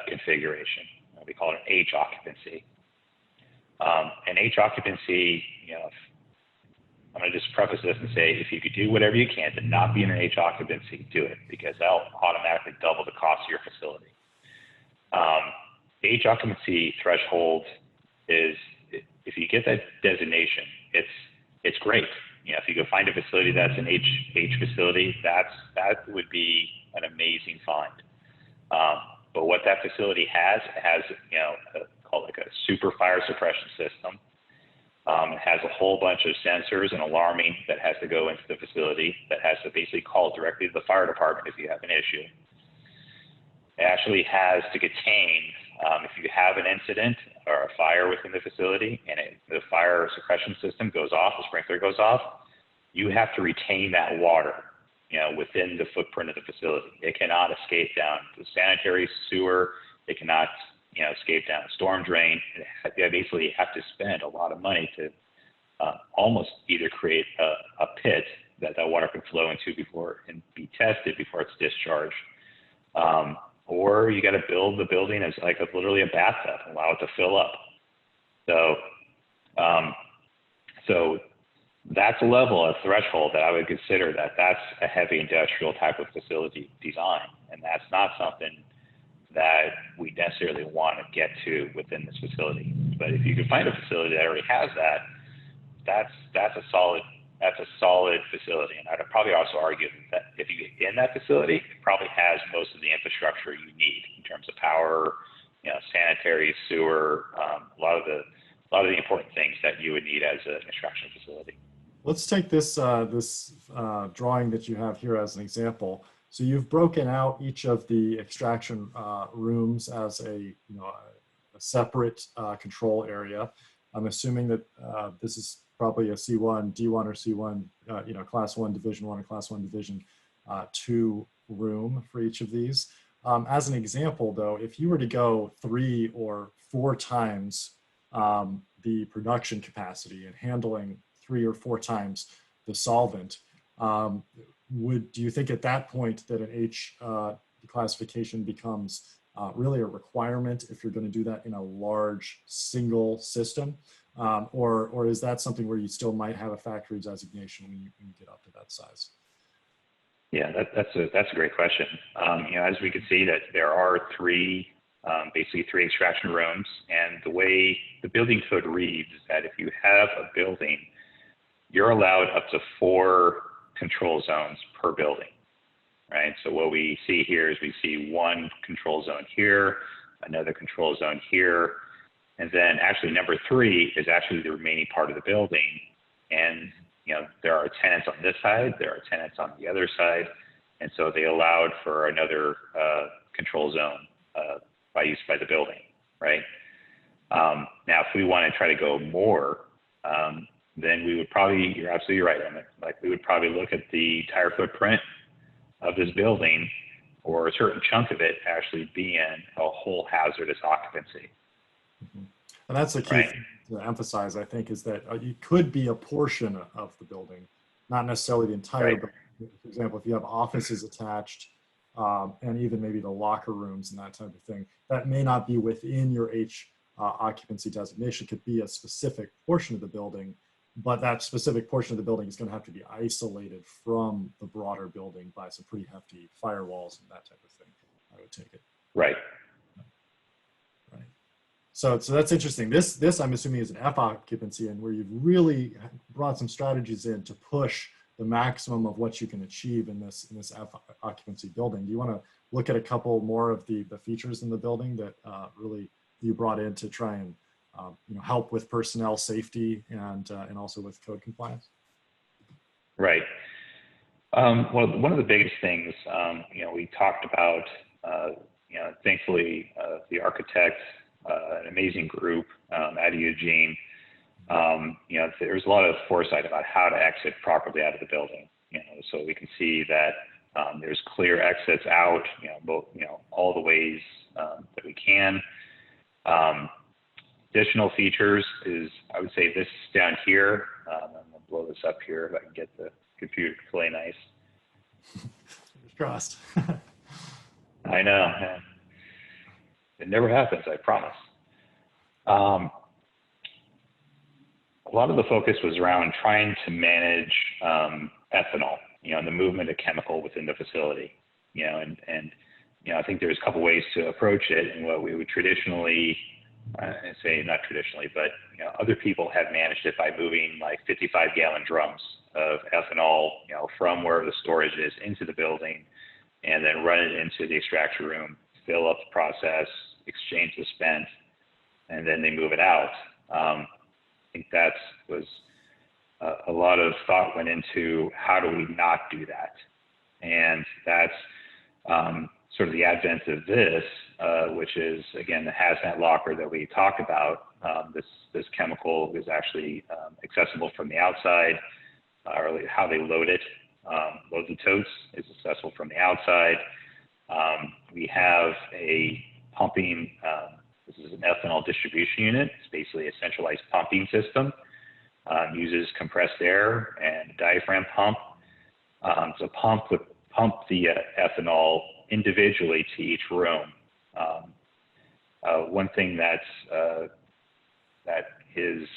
configuration. We call it an H occupancy. And H occupancy, I'm going to just preface this and say, if you could do whatever you can to not be in an H occupancy, do it, because that'll automatically double the cost of your facility. The H occupancy threshold is, if you get that designation, it's great. If you go find a facility that's an H facility, that would be an amazing find. But what that facility has, called like a super fire suppression system. It has a whole bunch of sensors and alarming that has to go into the facility, that has to basically call directly to the fire department if you have an issue. It actually has to contain, if you have an incident or a fire within the facility and the fire suppression system goes off, the sprinkler goes off, you have to retain that water, within the footprint of the facility. It cannot escape down the sanitary sewer. It cannot escape down a storm drain. They basically have to spend a lot of money to almost either create a pit that water can flow into before and be tested before it's discharged, or you got to build the building as like literally a bathtub and allow it to fill up. So that's a level of threshold that I would consider that's a heavy industrial type of facility design, and that's not something that we necessarily want to get to within this facility. But if you can find a facility that already has that, that's a solid facility. And I'd probably also argue that if you get in that facility, it probably has most of the infrastructure you need in terms of power, sanitary, sewer, a lot of the important things that you would need as an extraction facility. Let's take this drawing that you have here as an example. So you've broken out each of the extraction rooms as a separate control area. I'm assuming that this is probably a C1, D1, or C1, Class 1, Division 1, or Class 1, Division 2 room for each of these. As an example, though, if you were to go 3 or 4 times the production capacity and handling 3 or 4 times the solvent, do you think at that point that an H classification becomes really a requirement if you're going to do that in a large single system? Or is that something where you still might have a factory designation when you get up to that size? Yeah, that's a great question. As we can see that there are basically three extraction rooms, and the way the building code reads is that if you have a building, you're allowed up to 4 control zones per building, right? So what we see here is we see one control zone here, another control zone here, and then actually number 3 is actually the remaining part of the building. And there are tenants on this side, there are tenants on the other side, and so they allowed for another control zone by use by the building, right? Now, if we want to try to go more, then we would probably, you're absolutely right, Emmett, we would probably look at the entire footprint of this building, or a certain chunk of it actually being a whole hazardous occupancy. Mm-hmm. And that's the key thing to emphasize, I think, is that it could be a portion of the building, not necessarily the entire building. For example, if you have offices attached and even maybe the locker rooms and that type of thing. That may not be within your occupancy designation. It could be a specific portion of the building, but that specific portion of the building is going to have to be isolated from the broader building by some pretty hefty firewalls and that type of thing, I would take it. Right. Right. So that's interesting. This I'm assuming is an F occupancy, and where you've really brought some strategies in to push the maximum of what you can achieve in this F occupancy building. Do you want to look at a couple more of the features in the building that really you brought in to try and help with personnel safety and also with code compliance? Right. Well, one of the biggest things, we talked about, thankfully, the architect, an amazing group out of Eugene, there's a lot of foresight about how to exit properly out of the building, so we can see that there's clear exits out, both, all the ways that we can. Additional features is, I would say, this down here. I'm going to blow this up here if I can get the computer to play nice. Fingers crossed. I know. It never happens, I promise. A lot of the focus was around trying to manage ethanol, and the movement of chemical within the facility, and I think there's a couple ways to approach it, and what we would traditionally, say not traditionally, but other people have managed it by moving like 55-gallon drums of ethanol, from where the storage is into the building, and then run it into the extraction room, fill up the process, exchange the spent, and then they move it out. I think that was a lot of thought went into how do we not do that, and that's sort of the advent of this, which is, again, the hazmat locker that we talked about. This chemical is actually accessible from the outside, or how they load it. Load the totes is accessible from the outside. We have a pumping, this is an ethanol distribution unit. It's basically a centralized pumping system. Uses compressed air and diaphragm pump. So pump the ethanol individually to each room. One thing that is,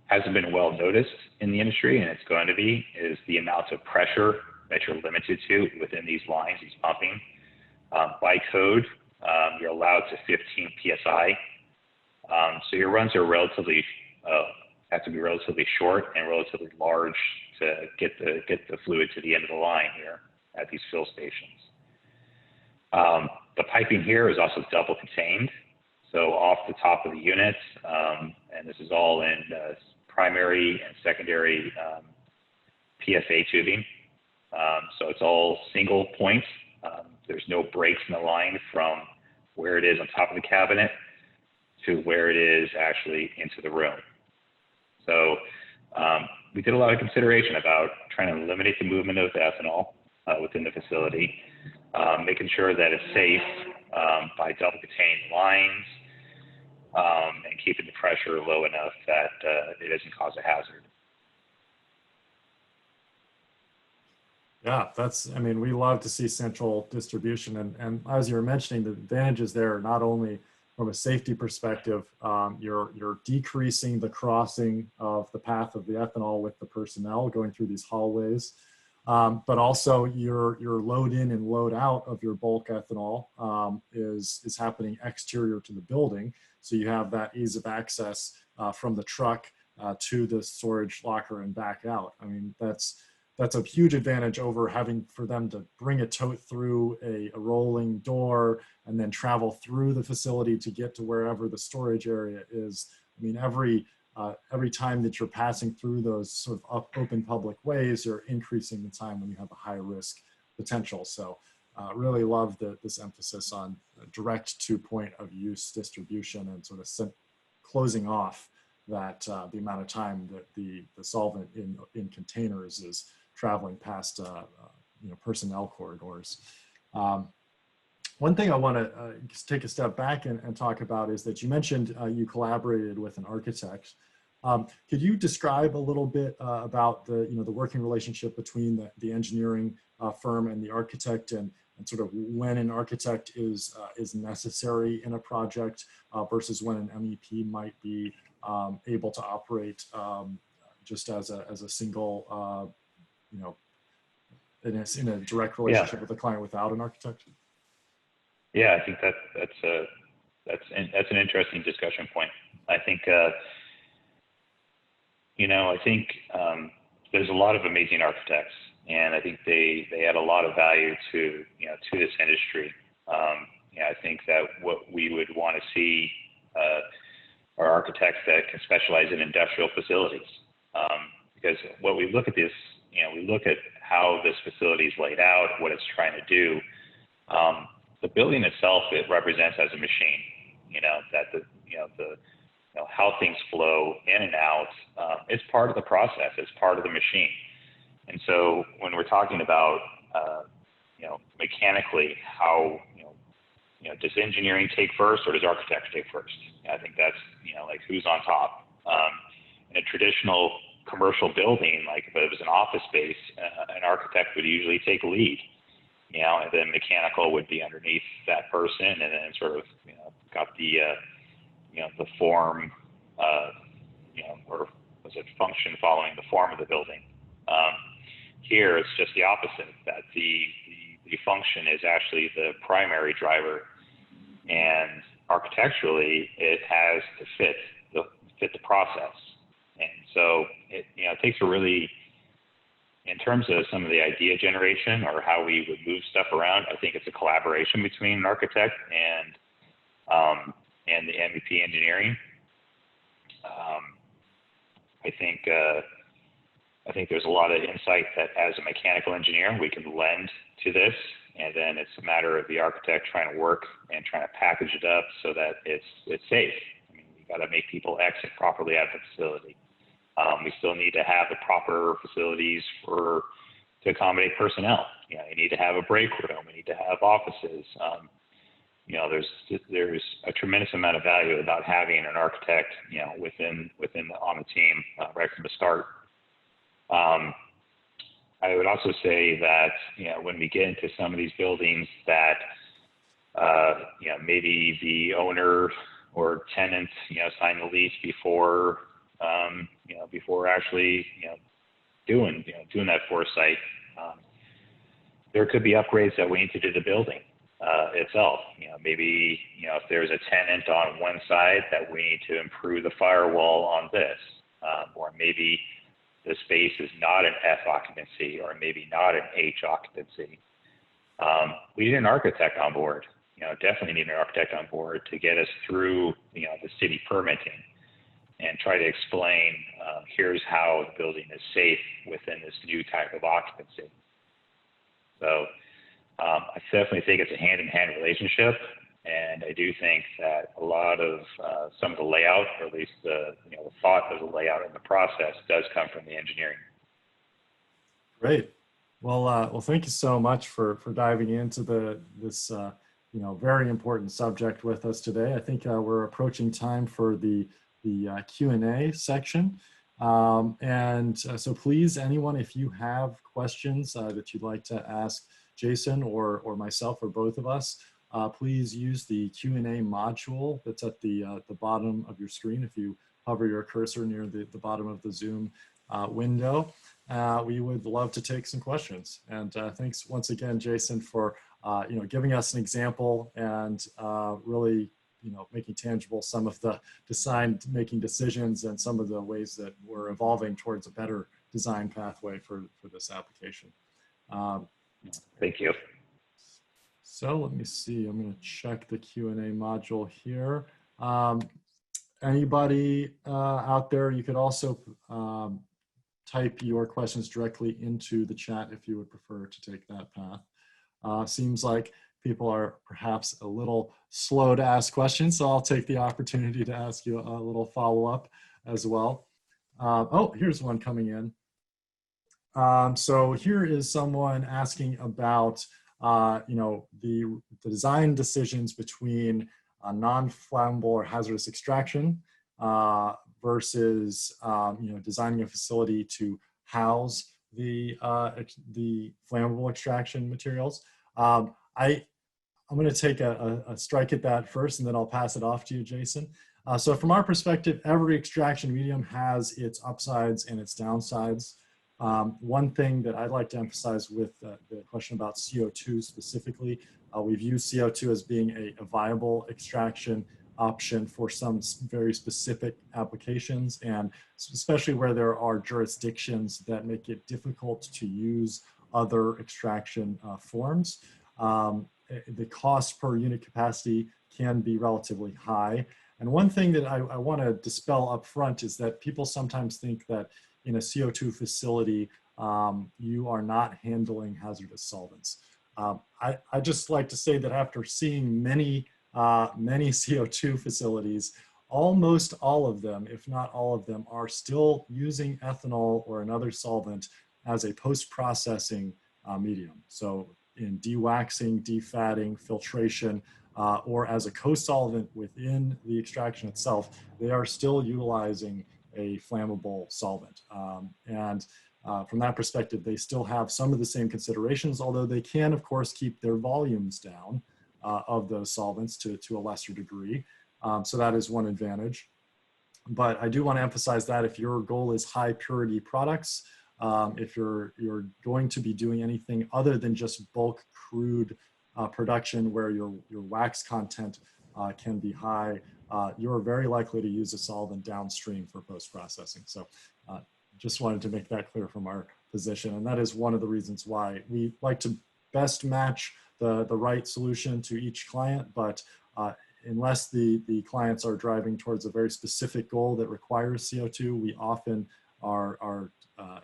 hasn't been well noticed in the industry, and it's going to be, is the amount of pressure that you're limited to within these lines, these pumping. By code, you're allowed to 15 PSI. So your runs are have to be relatively short and relatively large to get the fluid to the end of the line here at these fill stations. The piping here is also double contained. So off the top of the unit, and this is all in primary and secondary PFA tubing. So it's all single points. There's no breaks in the line from where it is on top of the cabinet to where it is actually into the room. So we did a lot of consideration about trying to eliminate the movement of ethanol within the facility, making sure that it's safe by double contained lines, and keeping the pressure low enough that it doesn't cause a hazard. Yeah, we love to see central distribution. And as you were mentioning, the advantages there are not only from a safety perspective, you're decreasing the crossing of the path of the ethanol with the personnel going through these hallways, but also your load in and load out of your bulk ethanol is happening exterior to the building. So you have that ease of access from the truck to the storage locker and back out. I mean, that's a huge advantage over having for them to bring a tote through a rolling door and then travel through the facility to get to wherever the storage area is. I mean, every time that you're passing through those sort of open public ways, you're increasing the time when you have a high risk potential. So really love this emphasis on direct to point of use distribution and sort of closing off that the amount of time that the solvent in containers is traveling past personnel corridors. One thing I want to take a step back and talk about is that you mentioned you collaborated with an architect. Could you describe a little bit about the working relationship between the engineering firm and the architect, and sort of when an architect is necessary in a project versus when an MEP might be able to operate just as a single, in a direct relationship with the client without an architect? Yeah, I think that's an interesting discussion point. I think there's a lot of amazing architects, and I think they add a lot of value to this industry. I think that what we would want to see are architects that can specialize in industrial facilities, because what we look at this, we look at how this facility is laid out, what it's trying to do. The building itself, it represents as a machine. How things flow in and out, it's part of the process, it's part of the machine. And so when we're talking about, mechanically, how, does engineering take first or does architecture take first? I think that's, like who's on top. In a traditional commercial building, like if it was an office space, an architect would usually take lead, and then mechanical would be underneath that person, and then sort of, got the form, or was it function following the form of the building. Here, it's just the opposite, that the function is actually the primary driver, and architecturally, it has to fit the process. And so it takes a really, in terms of some of the idea generation or how we would move stuff around, I think it's a collaboration between an architect and the MEP engineering. I think there's a lot of insight that as a mechanical engineer we can lend to this, and then it's a matter of the architect trying to work and trying to package it up so that it's safe. I mean, you got to make people exit properly out of the facility. We still need to have the proper facilities to accommodate personnel. You need to have a break room. We need to have offices. There's a tremendous amount of value about having an architect, on the team right from the start. I would also say that, when we get into some of these buildings that, maybe the owner or tenant, sign the lease before actually, doing that foresight, there could be upgrades that we need to do to the building itself. Maybe, if there's a tenant on one side, that we need to improve the firewall on this, or maybe the space is not an F occupancy or maybe not an H occupancy. We need an architect on board, definitely need an architect on board to get us through, the city permitting and try to explain, here's how the building is safe within this new type of occupancy. So I definitely think it's a hand-in-hand relationship, and I do think that a lot of some of the layout, or at least the thought of the layout in the process, does come from the engineering. Great. Well, thank you so much for diving into this very important subject with us today. I think we're approaching time for the Q&A section. So please, anyone, if you have questions that you'd like to ask Jason or myself or both of us, please use the Q&A module that's at the bottom of your screen. If you hover your cursor near the bottom of the Zoom window, we would love to take some questions. And thanks once again, Jason, for giving us an example and really making tangible some of the making decisions and some of the ways that we're evolving towards a better design pathway for this application. Thank you. So let me see, I'm going to check the Q&A module here. Anybody out there, you could also type your questions directly into the chat if you would prefer to take that path. Seems like people are perhaps a little slow to ask questions, so I'll take the opportunity to ask you a little follow-up as well. Oh, here's one coming in. So here is someone asking about the design decisions between non-flammable or hazardous extraction versus designing a facility to house the flammable extraction materials. I'm going to take a strike at that first, and then I'll pass it off to you, Jason. So from our perspective, every extraction medium has its upsides and its downsides. One thing that I'd like to emphasize with the question about CO2 specifically, we view CO2 as being a viable extraction option for some very specific applications, and especially where there are jurisdictions that make it difficult to use other extraction forms. The cost per unit capacity can be relatively high. And one thing that I want to dispel up front is that people sometimes think that in a CO2 facility, you are not handling hazardous solvents. I just like to say that after seeing many CO2 facilities, almost all of them, if not all of them, are still using ethanol or another solvent as a post-processing medium. So in dewaxing, defatting, filtration, or as a co-solvent within the extraction itself, they are still utilizing a flammable solvent. From that perspective, they still have some of the same considerations, although they can, of course, keep their volumes down of those solvents to a lesser degree. So that is one advantage. But I do want to emphasize that if your goal is high purity products, if you're going to be doing anything other than just bulk crude production where your wax content can be high, you're very likely to use a solvent downstream for post-processing. So just wanted to make that clear from our position. And that is one of the reasons why we like to best match the right solution to each client. But unless the clients are driving towards a very specific goal that requires CO2, we often are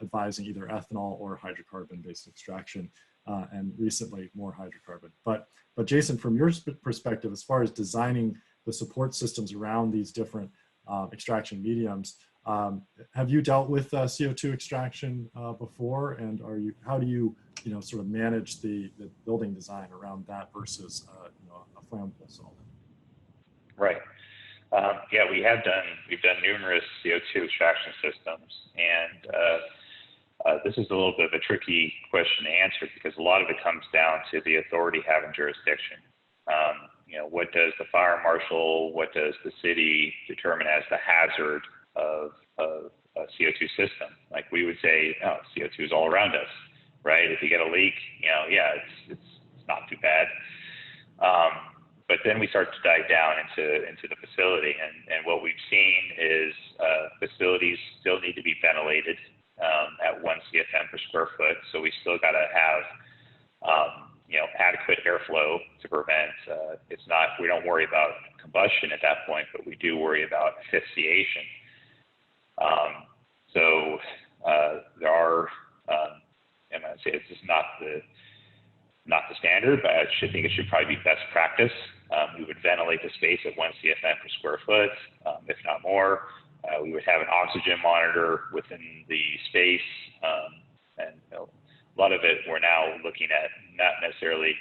advising either ethanol or hydrocarbon-based extraction, and recently more hydrocarbon. But Jason, from your perspective, as far as designing the support systems around these different extraction mediums, have you dealt with CO2 extraction before, and how do you sort of manage the building design around that versus a flammable solvent? Right. Yeah, we've done numerous CO2 extraction systems, and this is a little bit of a tricky question to answer because a lot of it comes down to the authority having jurisdiction. What does the fire marshal, what does the city determine as the hazard of a CO2 system? Like we would say, oh, CO2 is all around us, right? If you get a leak, yeah, it's not too bad. But then we start to dive down into the facility, and what we've seen is facilities still need to be ventilated at 1 CFM per square foot. So we still got to have adequate airflow to prevent. We don't worry about combustion at that point, but we do worry about asphyxiation. So there are, and I'd say this is not the standard, but I think it should probably be best practice. We would ventilate the space at 1 CFM per square foot, if not more. We would have an oxygen monitor within the space, and a lot of it we're now looking at not necessarily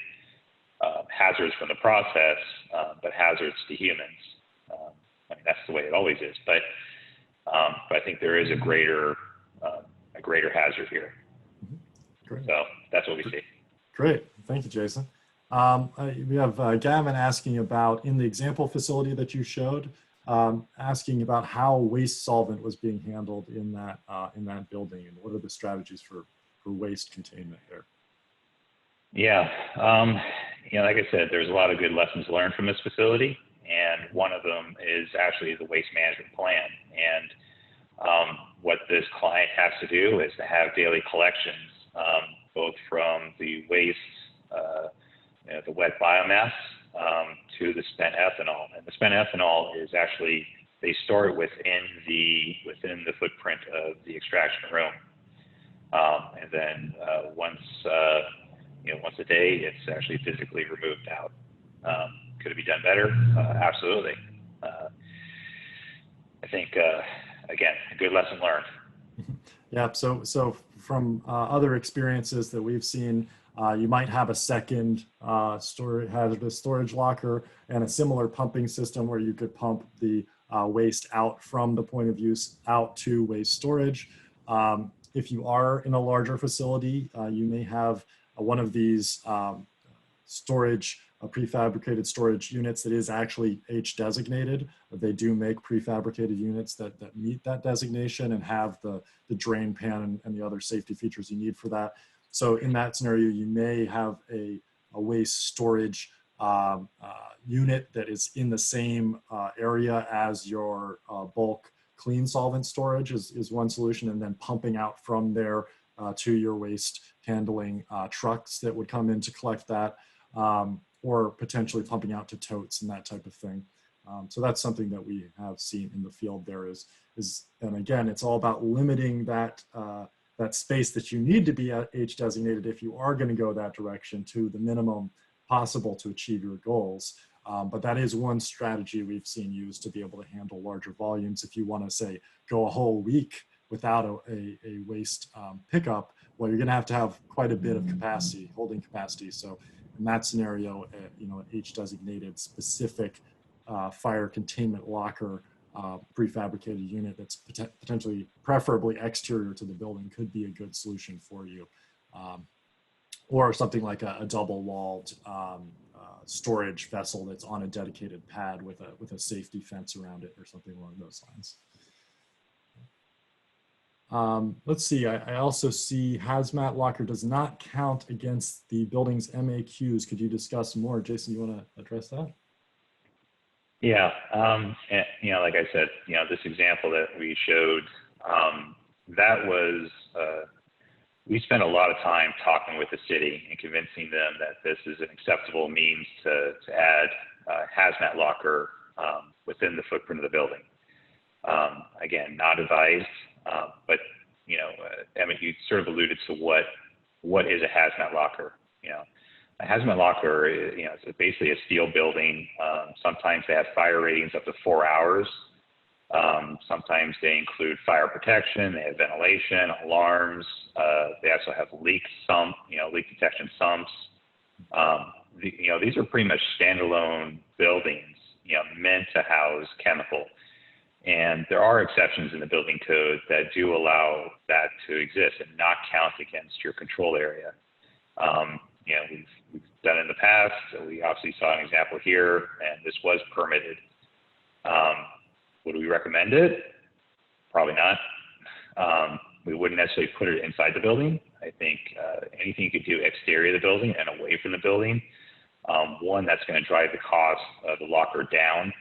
hazards from the process, but hazards to humans. I mean, that's the way it always is, but I think there is a greater hazard here. Great. So that's what we see. Great, thank you, Jason. We have Gavin asking about, in the example facility that you showed, asking about how waste solvent was being handled in that building, and what are the strategies for waste containment there? Yeah, like I said, there's a lot of good lessons learned from this facility, and one of them is actually the waste management plan. And what this client has to do is to have daily collections, both from the waste, the wet biomass, to the spent ethanol. And the spent ethanol is actually, they store it within the footprint of the extraction room. And then once a day, it's actually physically removed out. Could it be done better? Absolutely. I think, again, a good lesson learned. Yeah, so from other experiences that we've seen, you might have a second hazardous storage locker and a similar pumping system where you could pump the waste out from the point of use out to waste storage. If you are in a larger facility, you may have one of these storage, prefabricated storage units that is actually H designated. They do make prefabricated units that meet that designation and have the drain pan and the other safety features you need for that. So in that scenario, you may have a waste storage unit that is in the same area as your bulk clean solvent storage is one solution, and then pumping out from there to your waste handling trucks that would come in to collect that, or potentially pumping out to totes and that type of thing. So that's something that we have seen in the field there and again, it's all about limiting that, that space that you need to be H designated if you are going to go that direction to the minimum possible to achieve your goals. But that is one strategy we've seen used to be able to handle larger volumes. If you want to say go a whole week without a waste pickup, well, you're going to have quite a bit of capacity, holding capacity. So in that scenario, an H designated specific fire containment locker prefabricated unit that's potentially, preferably exterior to the building, could be a good solution for you. Or something like a double walled storage vessel that's on a dedicated pad with a safety fence around it or something along those lines. Let's see, I also see hazmat locker does not count against the building's MAQs. Could you discuss more? Jason, you want to address that? Yeah, and, like I said, this example that we showed, that was, we spent a lot of time talking with the city and convincing them that this is an acceptable means to add hazmat locker within the footprint of the building. Again, not advised, but Emmett, you sort of alluded to what is a hazmat locker. A hazmat locker, it's basically a steel building. Sometimes they have fire ratings up to 4 hours. Sometimes they include fire protection, they have ventilation, alarms. They also have leak detection sumps. These are pretty much standalone buildings, meant to house chemical. And there are exceptions in the building code that do allow that to exist and not count against your control area. We've done it in the past. We obviously saw an example here, and this was permitted. Would we recommend it? Probably not. We wouldn't necessarily put it inside the building. I think anything you could do exterior of the building and away from the building, one, that's going to drive the cost of the locker down.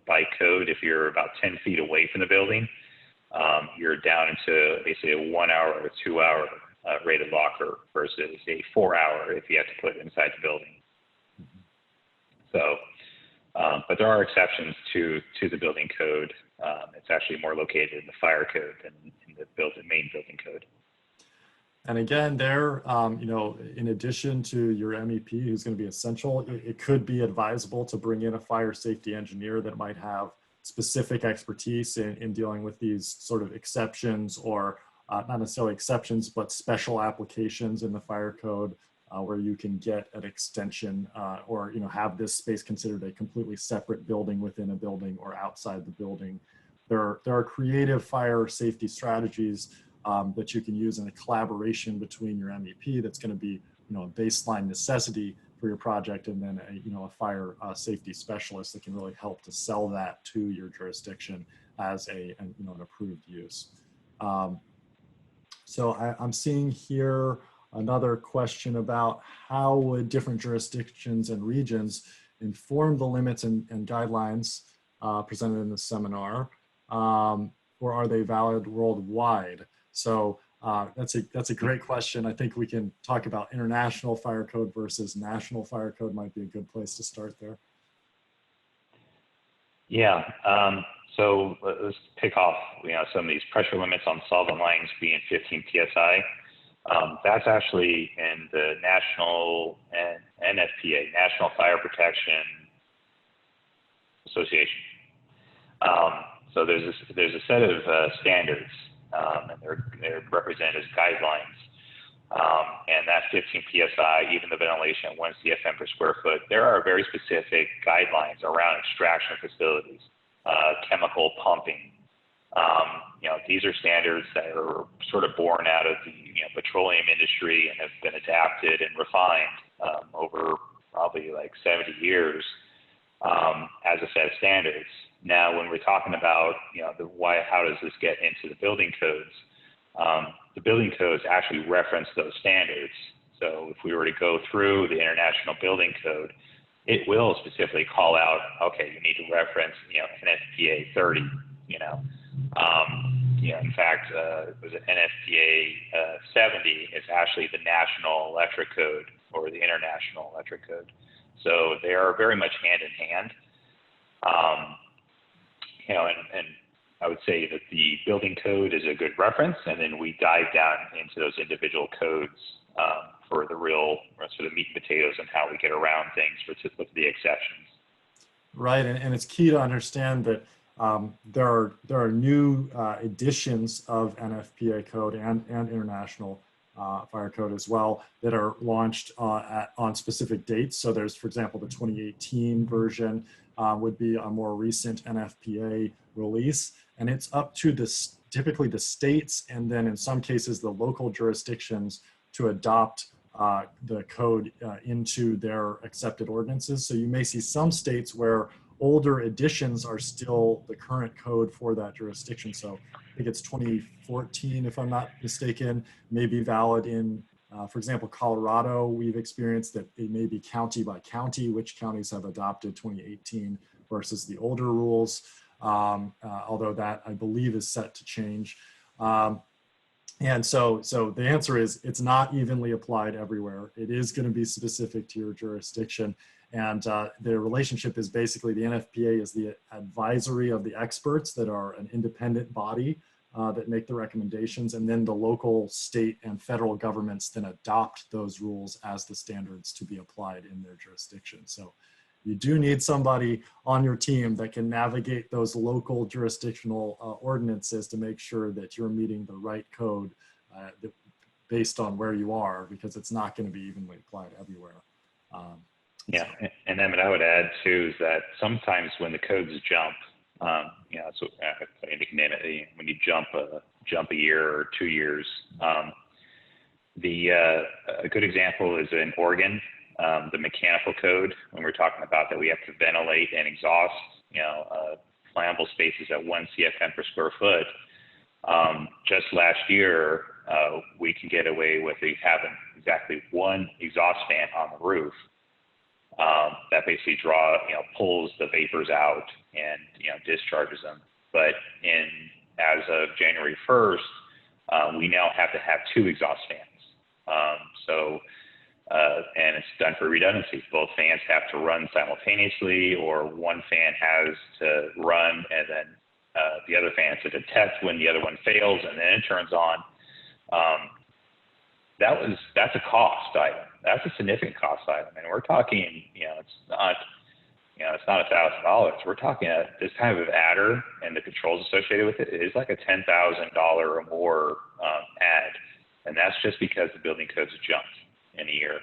By code, if you're about 10 feet away from the building, you're down into basically a 1 hour or 2 hour rated locker versus a 4 hour if you have to put it inside the building. So, but there are exceptions to the building code. It's actually more located in the fire code than in the main building code. And again, there, in addition to your MEP, who's going to be essential, it could be advisable to bring in a fire safety engineer that might have specific expertise in dealing with these sort of exceptions, or not necessarily exceptions, but special applications in the fire code where you can get an extension or have this space considered a completely separate building within a building or outside the building. There are creative fire safety strategies that you can use in a collaboration between your MEP that's going to be a baseline necessity for your project, and then a fire safety specialist that can really help to sell that to your jurisdiction as an approved use. So I'm seeing here another question about how would different jurisdictions and regions inform the limits and guidelines presented in the seminar, or are they valid worldwide? So that's a great question. I think we can talk about international fire code versus national fire code. Might be a good place to start there. Yeah. So let's pick off some of these pressure limits on solvent lines being 15 psi. That's actually in the national and NFPA, National Fire Protection Association. So there's a set of standards. And they're represented as guidelines. And that 15 psi, even the ventilation at 1 CFM per square foot, there are very specific guidelines around extraction facilities. chemical pumping. These are standards that are sort of born out of the petroleum industry and have been adapted and refined over probably like 70 years as a set of standards. Now, when we're talking about how does this get into the building codes? The building codes actually reference those standards. So if we were to go through the International Building Code, it will specifically call out, okay, you need to reference, NFPA 30, in fact, was it NFPA 70? It's actually the National Electric Code or the International Electric Code. So they are very much hand in hand. And I would say that the building code is a good reference, and then we dive down into those individual codes for the real sort of meat and potatoes and how we get around things with the exceptions. Right, and it's key to understand that there are new editions of NFPA code and international fire code as well that are launched on specific dates. So there's, for example, the 2018 version would be a more recent NFPA release, and it's up to typically the states, and then in some cases the local jurisdictions, to adopt the code into their accepted ordinances. So you may see some states where older editions are still the current code for that jurisdiction. So I think it's 2014, if I'm not mistaken, may be valid in, for example, Colorado. We've experienced that it may be county by county, which counties have adopted 2018 versus the older rules, although that I believe is set to change. And so the answer is it's not evenly applied everywhere. It is going to be specific to your jurisdiction. And the relationship is basically the NFPA is the advisory of the experts that are an independent body that make the recommendations. And then the local, state, and federal governments then adopt those rules as the standards to be applied in their jurisdiction. So you do need somebody on your team that can navigate those local jurisdictional ordinances to make sure that you're meeting the right code based on where you are, because it's not going to be evenly applied everywhere. Yeah, and Emmett, I would add too is that sometimes when the codes jump, so when you jump a year or 2 years, a good example is in Oregon. The mechanical code, when we're talking about that we have to ventilate and exhaust, flammable spaces at 1 CFM per square foot. Just last year, we can get away with having exactly one exhaust fan on the roof that basically pulls the vapors out and discharges them. But as of January 1st, we now have to have 2 exhaust fans. And it's done for redundancy. Both fans have to run simultaneously, or one fan has to run and then the other fan has to detect when the other one fails and then it turns on. That's a cost item. That's a significant cost item. And we're talking, it's not $1,000. We're talking this kind of adder and the controls associated with it is like a $10,000 or more add. And that's just because the building codes jumped in a year.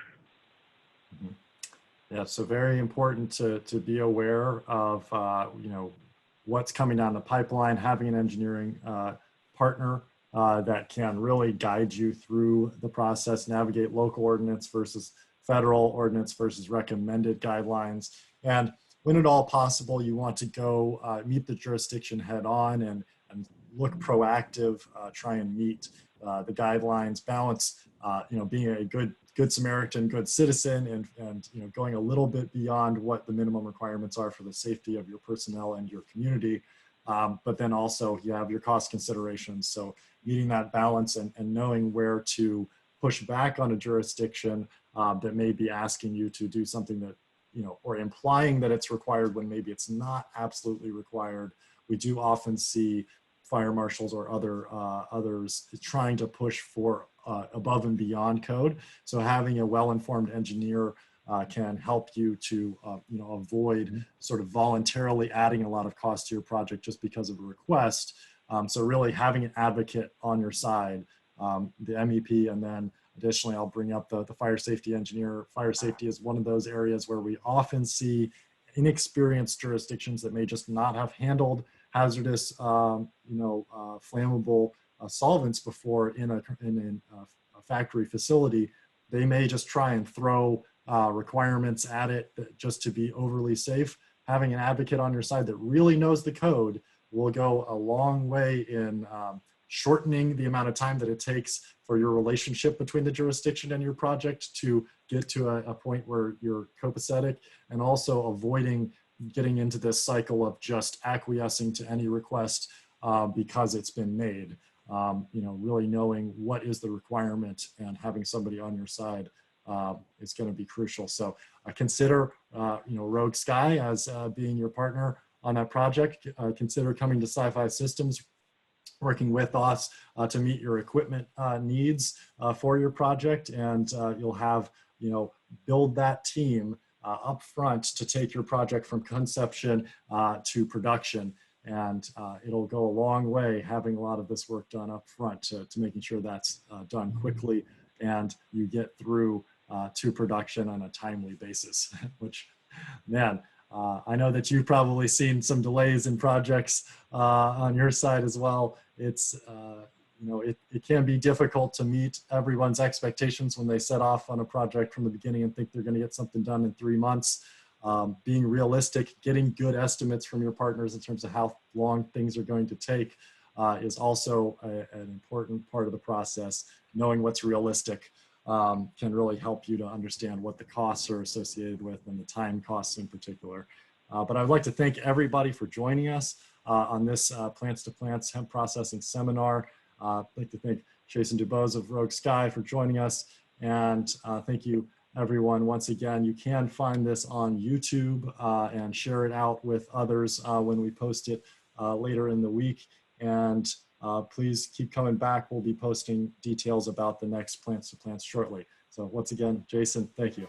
Yeah, so very important to be aware of what's coming down the pipeline, having an engineering partner that can really guide you through the process, navigate local ordinance versus federal ordinance versus recommended guidelines. And when at all possible, you want to go meet the jurisdiction head on and look proactive, try and meet the guidelines, balance being a good Samaritan, good citizen, and going a little bit beyond what the minimum requirements are for the safety of your personnel and your community. But then also you have your cost considerations. So meeting that balance and knowing where to push back on a jurisdiction that may be asking you to do something that, or implying that it's required when maybe it's not absolutely required. We do often see fire marshals or others trying to push for above and beyond code. So having a well-informed engineer can help you to avoid sort of voluntarily adding a lot of cost to your project just because of a request. So really having an advocate on your side, the MEP, and then additionally I'll bring up the fire safety engineer. Fire safety is one of those areas where we often see inexperienced jurisdictions that may just not have handled hazardous, flammable solvents before in a factory facility. They may just try and throw requirements at it just to be overly safe. Having an advocate on your side that really knows the code will go a long way in shortening the amount of time that it takes for your relationship between the jurisdiction and your project to get to a point where you're copacetic, and also avoiding getting into this cycle of just acquiescing to any request because it's been made. Really knowing what is the requirement and having somebody on your side is going to be crucial. So consider, Rogue Sky as being your partner on that project. Consider coming to Sci-Fi Systems, working with us to meet your equipment needs for your project, and you'll have, build that team up front to take your project from conception to production. And it'll go a long way having a lot of this work done up front to making sure that's done quickly and you get through to production on a timely basis, which, man, I know that you've probably seen some delays in projects on your side as well. It's, it can be difficult to meet everyone's expectations when they set off on a project from the beginning and think they're going to get something done in 3 months. Being realistic, getting good estimates from your partners in terms of how long things are going to take is also an important part of the process. Knowing what's realistic can really help you to understand what the costs are associated with and the time costs in particular. But I'd like to thank everybody for joining us on this Plants to Plants Hemp Processing Seminar. I'd like to thank Jason DuBose of Rogue Sky for joining us, and thank you everyone. Once again, you can find this on YouTube and share it out with others when we post it later in the week. And please keep coming back. We'll be posting details about the next Plants to Plants shortly. So once again, Jason, thank you.